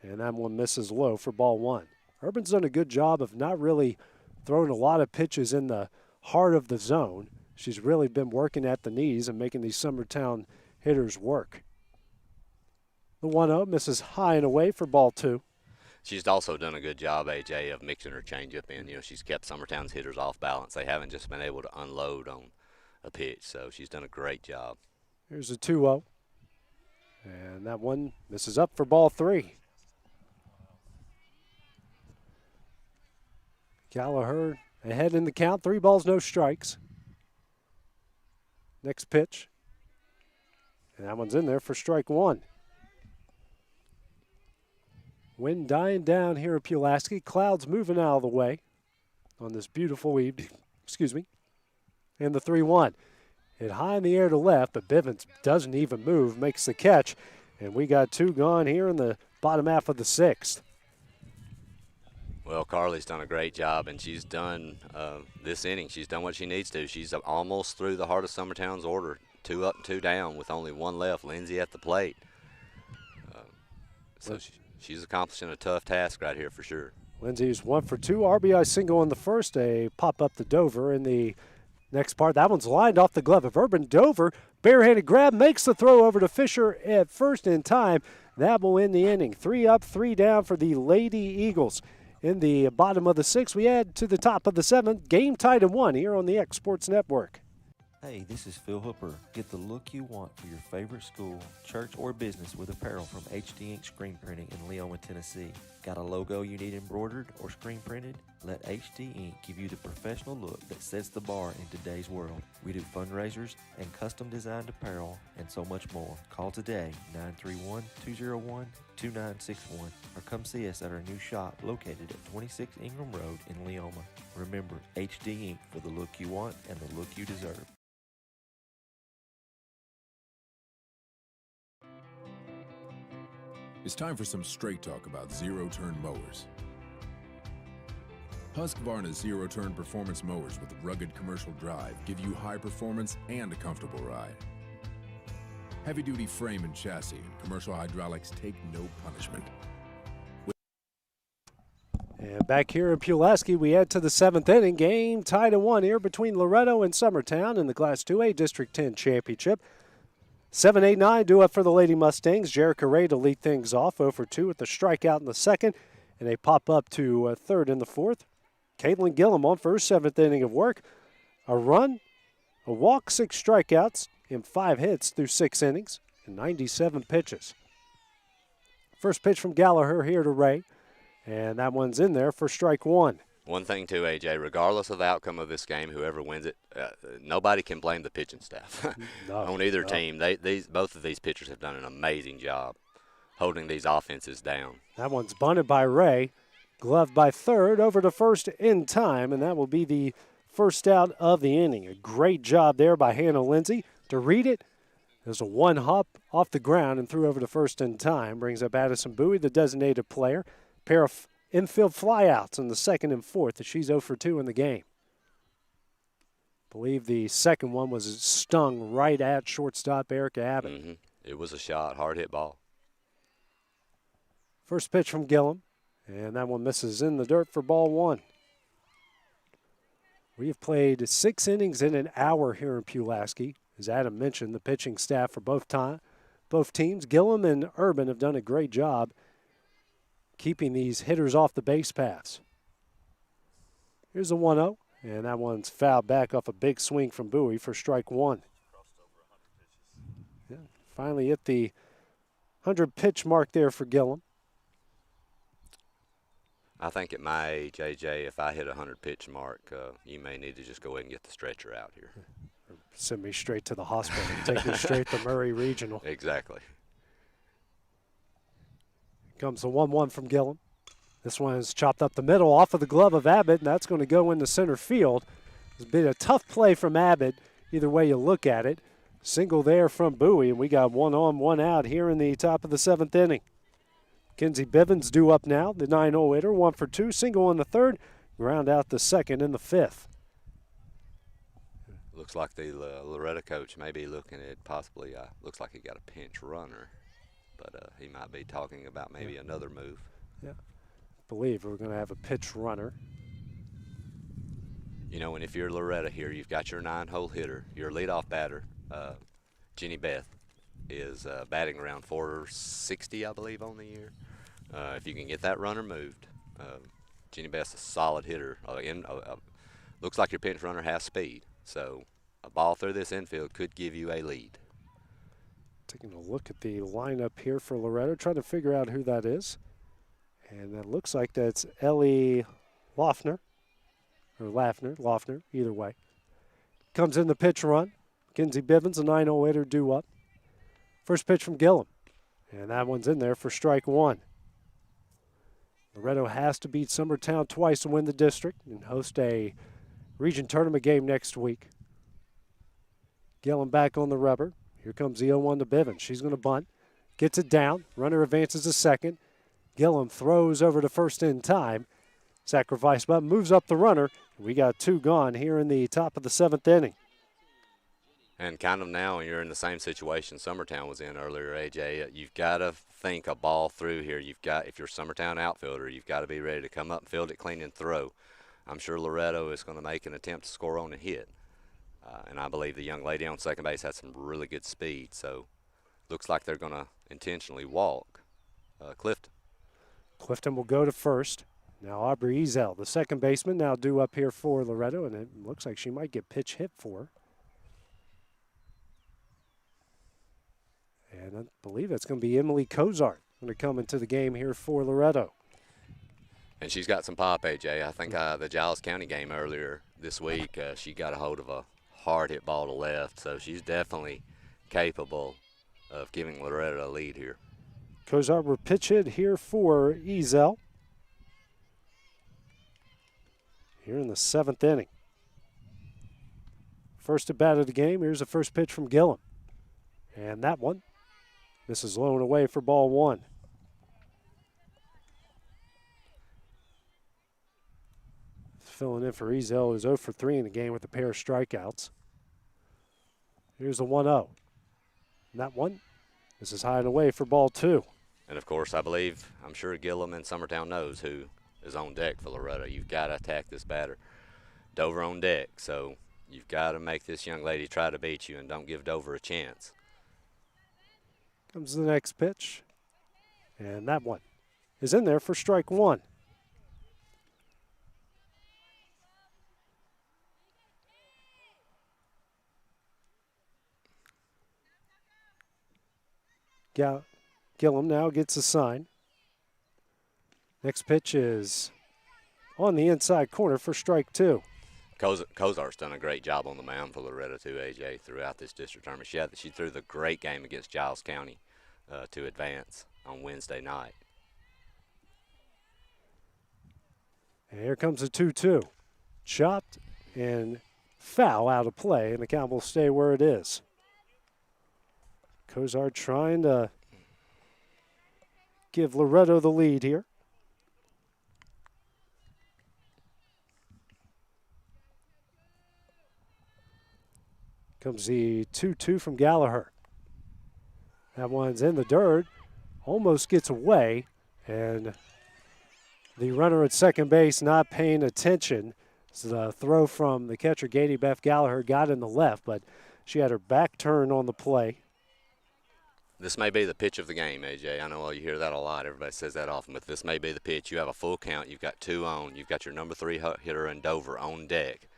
And that one misses low for ball 1. Urban's done a good job of not really throwing a lot of pitches in the heart of the zone. She's really been working at the knees and making these Summertown hitters work. The 1-0 misses high and away for ball 2. She's also done a good job, AJ, of mixing her changeup in. You know, she's kept Summertown's hitters off balance. They haven't just been able to unload on a pitch, so she's done a great job. Here's a 2-0. And that one misses up for ball 3. Gallagher ahead in the count. 3 balls, no strikes. Next pitch. And that one's in there for strike 1. Wind dying down here at Pulaski. Clouds moving out of the way on this beautiful evening. Excuse me. And the 3-1. Hit high in the air to left, but Bivens doesn't even move, makes the catch. And we got 2 gone here in the bottom half of the 6th. Well, Carly's done a great job, and she's done this inning. She's done what she needs to. She's almost through the heart of Summertown's order. 2 up and 2 down with only 1 left. Lindsay at the plate. So she's accomplishing a tough task right here for sure. Lindsay's 1 for 2. RBI single in the first, a pop up to Dover in the Next part, that one's lined off the glove of Urban. Dover, barehanded grab, makes the throw over to Fisher at first in time. That will end the inning. 3 up, 3 down for the Lady Eagles. In the bottom of the 6th, we add to the top of the 7th. Game tied at 1 here on the X Sports Network. Hey, this is Phil Hooper. Get the look you want for your favorite school, church, or business with apparel from HD Ink Screen Printing in Leoma, Tennessee. Got a logo you need embroidered or screen printed? Let HD Ink give you the professional look that sets the bar in today's world. We do fundraisers and custom designed apparel and so much more. Call today, 931-201-2961, or come see us at our new shop located at 26 Ingram Road in Leoma. Remember, HD Ink for the look you want and the look you deserve. It's time for some straight talk about zero-turn mowers. Husqvarna's zero-turn performance mowers with rugged commercial drive give you high performance and a comfortable ride. Heavy-duty frame and chassis and commercial hydraulics take no punishment. And back here in Pulaski, we head to the 7th inning. Game tied at 1 here between Loretto and Summertown in the Class 2A District 10 Championship. 7, 8, 9 due up for the Lady Mustangs. Jerica Ray to lead things off, 0 for 2 with the strikeout in the 2nd, and they pop up to 3rd in the 4th. Caitlin Gillum on for her 7th inning of work. A run, a walk, 6 strikeouts, and 5 hits through 6 innings and 97 pitches. First pitch from Gallagher here to Ray, and that one's in there for strike 1. One thing, too, A.J., regardless of the outcome of this game, whoever wins it, nobody can blame the pitching staff on either team. Both of these pitchers have done an amazing job holding these offenses down. That one's bunted by Ray, gloved by 3rd, over to 1st in time, and that will be the first out of the inning. A great job there by Hannah Lindsay to read it. There's a 1 hop off the ground and threw over to 1st in time. Brings up Addison Bowie, the designated player. Pair of infield flyouts in the 2nd and 4th, as she's 0 for 2 in the game. Believe the second one was stung right at shortstop Erica Abbott. Mm-hmm. It was a shot, hard hit ball. First pitch from Gillum, and that one misses in the dirt for ball 1. We have played 6 innings in an hour here in Pulaski. As Adam mentioned, the pitching staff for both teams, Gillum and Urban, have done a great job keeping these hitters off the base paths. Here's a 1-0, and that one's fouled back off a big swing from Bowie for strike 1. Yeah, finally hit the 100-pitch mark there for Gillum. I think at my age, AJ, if I hit a 100-pitch mark, you may need to just go ahead and get the stretcher out here. Or send me straight to the hospital and take me straight to Murray Regional. Exactly. Comes the 1-1 from Gillum. This one is chopped up the middle off of the glove of Abbott, and that's going to go into center field. It's been a tough play from Abbott, either way you look at it. Single there from Bowie, and we got 1 on, 1 out here in the top of the 7th inning. Kenzie Bivens due up now, the 9-0 hitter, 1 for 2, single in the 3rd, ground out the 2nd in the 5th. Looks like the Loretto coach may be looking at possibly, looks like he got a pinch runner, but he might be talking about maybe another move. Yeah, I believe we're going to have a pitch runner. You know, and if you're Loretto here, you've got your 9-hole hitter, your leadoff batter, Jenny Beth, is batting around 460, I believe, on the year. If you can get that runner moved, Jenny Beth's a solid hitter. Looks like your pinch runner has speed, so a ball through this infield could give you a lead. Taking a look at the lineup here for Loretto, trying to figure out who that is. And that looks like that's Ellie Lofner, or Lofner, either way. Comes in the pitch run. Kenzie Bivens, a 9-0 hitter, due up. First pitch from Gillum, and that one's in there for strike 1. Loretto has to beat Summertown twice to win the district and host a region tournament game next week. Gillum back on the rubber. Here comes the 0-1 to Bivens. She's going to bunt. Gets it down. Runner advances to second. Gillum throws over to first in time. Sacrifice bunt moves up the runner. We got 2 gone here in the top of the 7th inning. And kind of now you're in the same situation Summertown was in earlier, AJ. You've got to think a ball through here. If you're Summertown outfielder, you've got to be ready to come up, field it clean, and throw. I'm sure Loretto is going to make an attempt to score on a hit. And I believe the young lady on second base has some really good speed. So looks like they're going to intentionally walk Clifton. Clifton will go to first. Now Aubrey Ezel, the second baseman, now due up here for Loretto, and it looks like she might get pitch hit for her. And I believe it's going to be Emily Cozart going to come into the game here for Loretto. And she's got some pop, AJ. I think the Giles County game earlier this week, she got a hold of a hard hit ball to left, so she's definitely capable of giving Loretto a lead here. Cozart will pitch hit here for Ezel. Here in the 7th inning. First at bat of the game. Here's the first pitch from Gillum. And that one misses low and away for ball 1. Filling in for Ezel, who's 0 for 3 in the game with a pair of strikeouts. Here's the 1-0. And that one, this is high and away for ball 2. And, of course, I'm sure Gillum and Summertown knows who is on deck for Loretto. You've got to attack this batter. Dover on deck, so you've got to make this young lady try to beat you and don't give Dover a chance. Comes the next pitch. And that one is in there for strike 1. Gillum now gets a sign. Next pitch is on the inside corner for strike 2. Cozart's done a great job on the mound for Loretto too, AJ, throughout this district tournament. She threw the great game against Giles County to advance on Wednesday night. And here comes a 2-2. Chopped and foul out of play, and the count will stay where it is. Cozart trying to give Loretto the lead here. Comes the 2-2 from Gallagher. That one's in the dirt, almost gets away, and the runner at second base not paying attention. So the throw from the catcher, Katie Beth Gallagher, got in the left, but she had her back turned on the play. This may be the pitch of the game, AJ. I know you hear that a lot. Everybody says that often, but this may be the pitch. You have a full count. You've got 2 on. You've got your number 3 hitter in Dover on deck.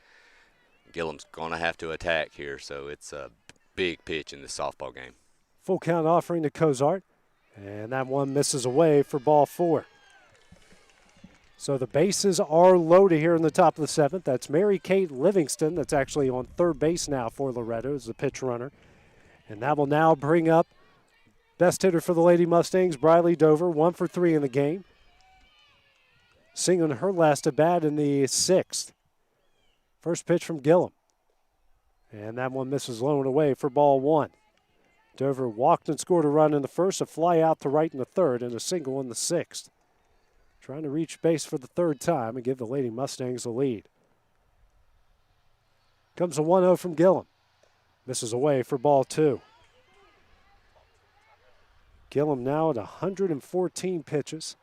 Gillum's going to have to attack here, so it's a big pitch in this softball game. Full count offering to Cozart, and that one misses away for ball 4. So the bases are loaded here in the top of the 7th. That's Mary Kate Livingston that's actually on third base now for Loretto as the pitch runner. And that will now bring up best hitter for the Lady Mustangs, Briley Dover, 1 for 3 in the game. Singing her last at bat in the 6th. First pitch from Gillum. And that one misses low and away for ball 1. Dover walked and scored a run in the first, a fly out to right in the 3rd, and a single in the 6th. Trying to reach base for the 3rd time and give the Lady Mustangs the lead. Comes a 1-0 from Gillum. Misses away for ball 2. Gillum now at 114 pitches.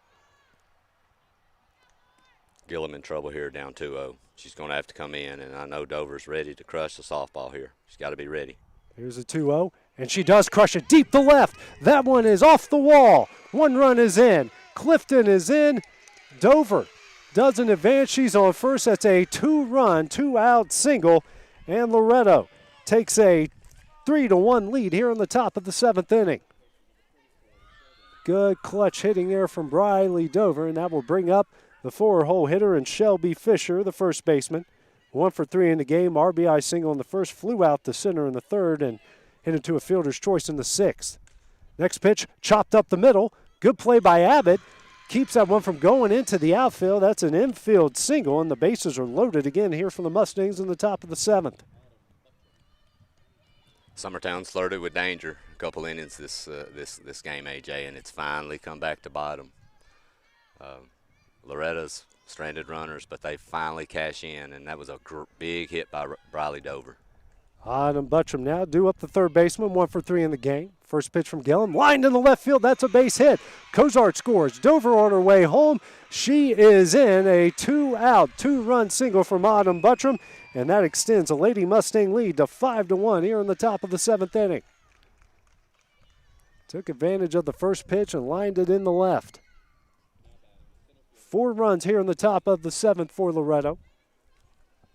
Gillum in trouble here, down 2-0. She's going to have to come in, and I know Dover's ready to crush the softball here. She's got to be ready. Here's a 2-0, and she does crush it deep to left. That one is off the wall. 1 run is in. Clifton is in. Dover doesn't advance. She's on first. That's a 2-run, 2-out single, and Loretto takes a 3-1 lead here in the top of the 7th inning. Good clutch hitting there from Briley Dover, and that will bring up the 4-hole hitter and Shelby Fisher, the first baseman. 1 for 3 in the game. RBI single in the first, flew out to center in the 3rd, and hit into a fielder's choice in the 6th. Next pitch, chopped up the middle. Good play by Abbott. Keeps that one from going into the outfield. That's an infield single, and the bases are loaded again here for the Mustangs in the top of the 7th. Summertown's flirted with danger a couple innings this game, AJ, and it's finally come back to bottom. Loretta's stranded runners, but they finally cash in, and that was a big hit by Briley Dover. Autumn Buttram now due up the third baseman, 1 for 3 in the game. First pitch from Gillum, lined in the left field. That's a base hit. Cozart scores. Dover on her way home. She is in a 2-out, 2-run single from Autumn Buttram, and that extends a Lady Mustang lead to 5-1 here in the top of the 7th inning. Took advantage of the first pitch and lined it in the left. 4 runs here in the top of the 7th for Loretto.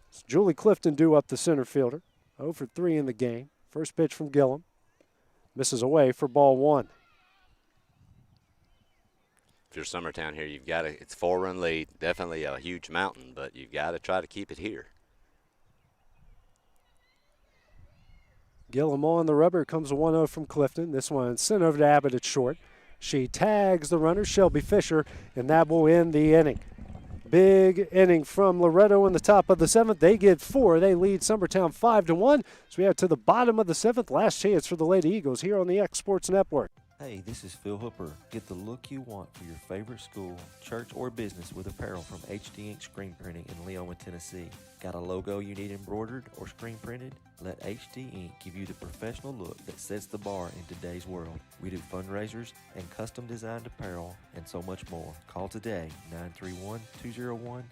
It's Julie Clifton due up the center fielder. 0 for 3 in the game. First pitch from Gillum. Misses away for ball 1. If you're Summertown here, you've got to, it's 4-run lead, definitely a huge mountain, but you've got to try to keep it here. Gillum on the rubber. Comes a 1-0 from Clifton. This one sent over to Abbott at short. She tags the runner, Shelby Fisher, and that will end the inning. Big inning from Loretto in the top of the 7th. They get 4. They lead Summertown 5-1. So we have to the bottom of the 7th. Last chance for the Lady Eagles here on the X Sports Network. Hey, this is Phil Hooper. Get the look you want for your favorite school, church, or business with apparel from HD Ink Screen Printing in Leoma, Tennessee. Got a logo you need embroidered or screen printed? Let HD Ink give you the professional look that sets the bar in today's world. We do fundraisers and custom designed apparel and so much more. Call today, 931-201-2961,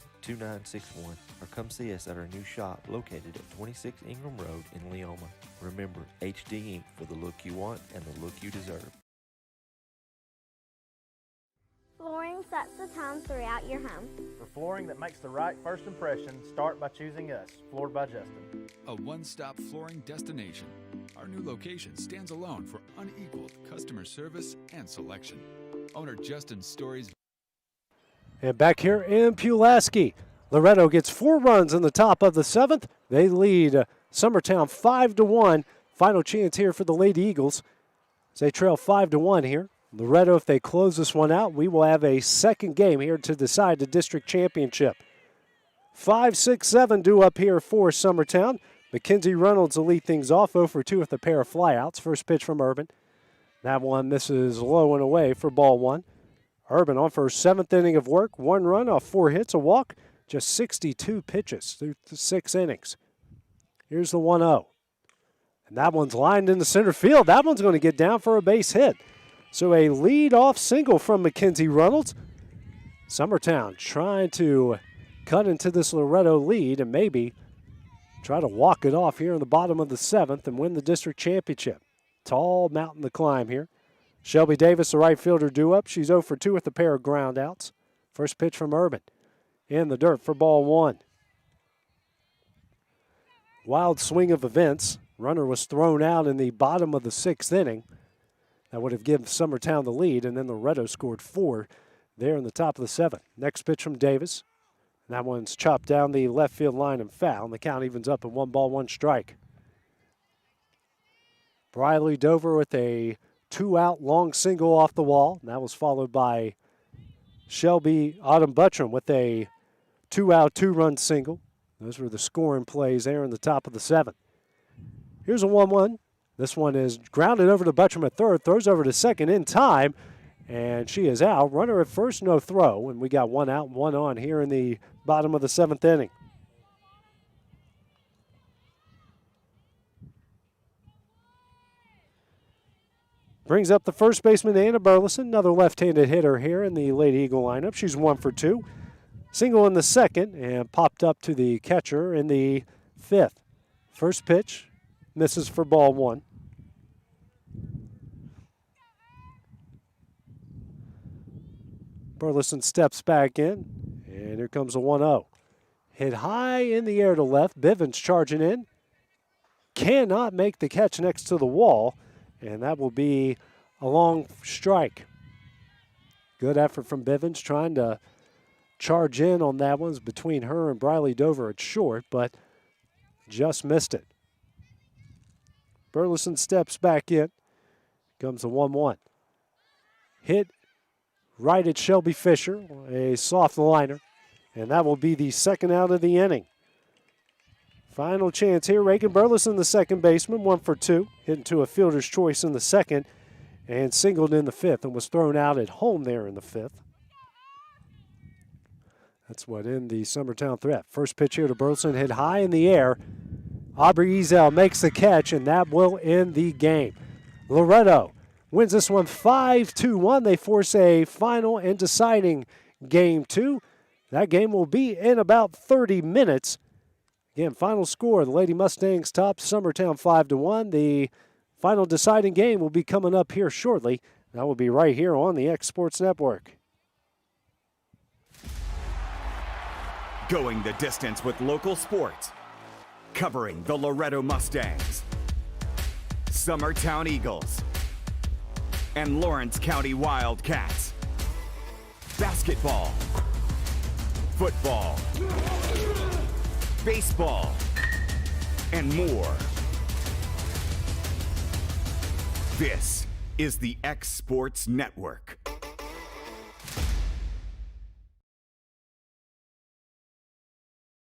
or come see us at our new shop located at 26 Ingram Road in Leoma. Remember, HD Ink for the look you want and the look you deserve. Flooring sets the tone throughout your home. For flooring that makes the right first impression, start by choosing us, Floored by Justin. A one-stop flooring destination. Our new location stands alone for unequaled customer service and selection. Owner Justin Story's. And back here in Pulaski, Loretto gets 4 runs in the top of the 7th. They lead Summertown 5-1. Final chance here for the Lady Eagles as they trail 5-1 here. Loretto, if they close this one out, we will have a second game here to decide the district championship. 5, 6, 7 due up here for Summertown. Mackenzie Reynolds will lead things off 0 for 2 with a pair of flyouts. First pitch from Urban. That one misses low and away for ball 1. Urban on for her 7th inning of work. 1 run off 4 hits, a walk. Just 62 pitches through 6 innings. Here's the 1-0. And that one's lined in the center field. That one's going to get down for a base hit. So a lead-off single from Mackenzie Reynolds. Summertown trying to cut into this Loretto lead and maybe try to walk it off here in the bottom of the 7th and win the district championship. Tall mountain to climb here. Shelby Davis, the right fielder, due up. She's 0 for 2 with a pair of ground outs. First pitch from Urban. In the dirt for ball 1. Wild swing of events. Runner was thrown out in the bottom of the 6th inning. That would have given Summertown the lead, and then Loretto scored 4 there in the top of the 7th. Next pitch from Davis. And that one's chopped down the left field line and foul, and the count evens up at 1 ball, 1 strike. Briley Dover with a 2-out long single off the wall. And that was followed by Shelby Autumn Buttram with a 2-out, 2-run single. Those were the scoring plays there in the top of the 7th. Here's a 1-1. This one is grounded over to Buttram at third, throws over to second in time, and she is out. Runner at first, no throw, and we got 1 out and 1 on here in the bottom of the 7th inning. Brings up the first baseman, Anna Burleson, another left-handed hitter here in the Lady Eagle lineup. She's 1 for 2. Single in the 2nd and popped up to the catcher in the 5th. First pitch, misses for ball 1. Burleson steps back in, and here comes a 1-0. Hit high in the air to left. Bivens charging in. Cannot make the catch next to the wall, and that will be a long strike. Good effort from Bivens trying to charge in on that one. Between her and Briley Dover at short, but just missed it. Burleson steps back in. Comes a 1-1. Hit right at Shelby Fisher, a soft liner, and that will be the 2nd out of the inning. Final chance here. Reagan Burleson, the second baseman, 1 for 2. Hit into a fielder's choice in the 2nd and singled in the 5th and was thrown out at home there in the 5th. That's what in the Summertown threat. First pitch here to Burleson, hit high in the air. Aubrey Ezel makes the catch, and that will end the game. Loretto wins this one 5-1. They force a final and deciding game 2. That game will be in about 30 minutes. Again, final score, the Lady Mustangs top Summertown 5-1. The final deciding game will be coming up here shortly. That will be right here on the X Sports Network. Going the distance with local sports. Covering the Loretto Mustangs, Summertown Eagles, and Lawrence County Wildcats. Basketball, football, baseball, and more. This is the X Sports Network.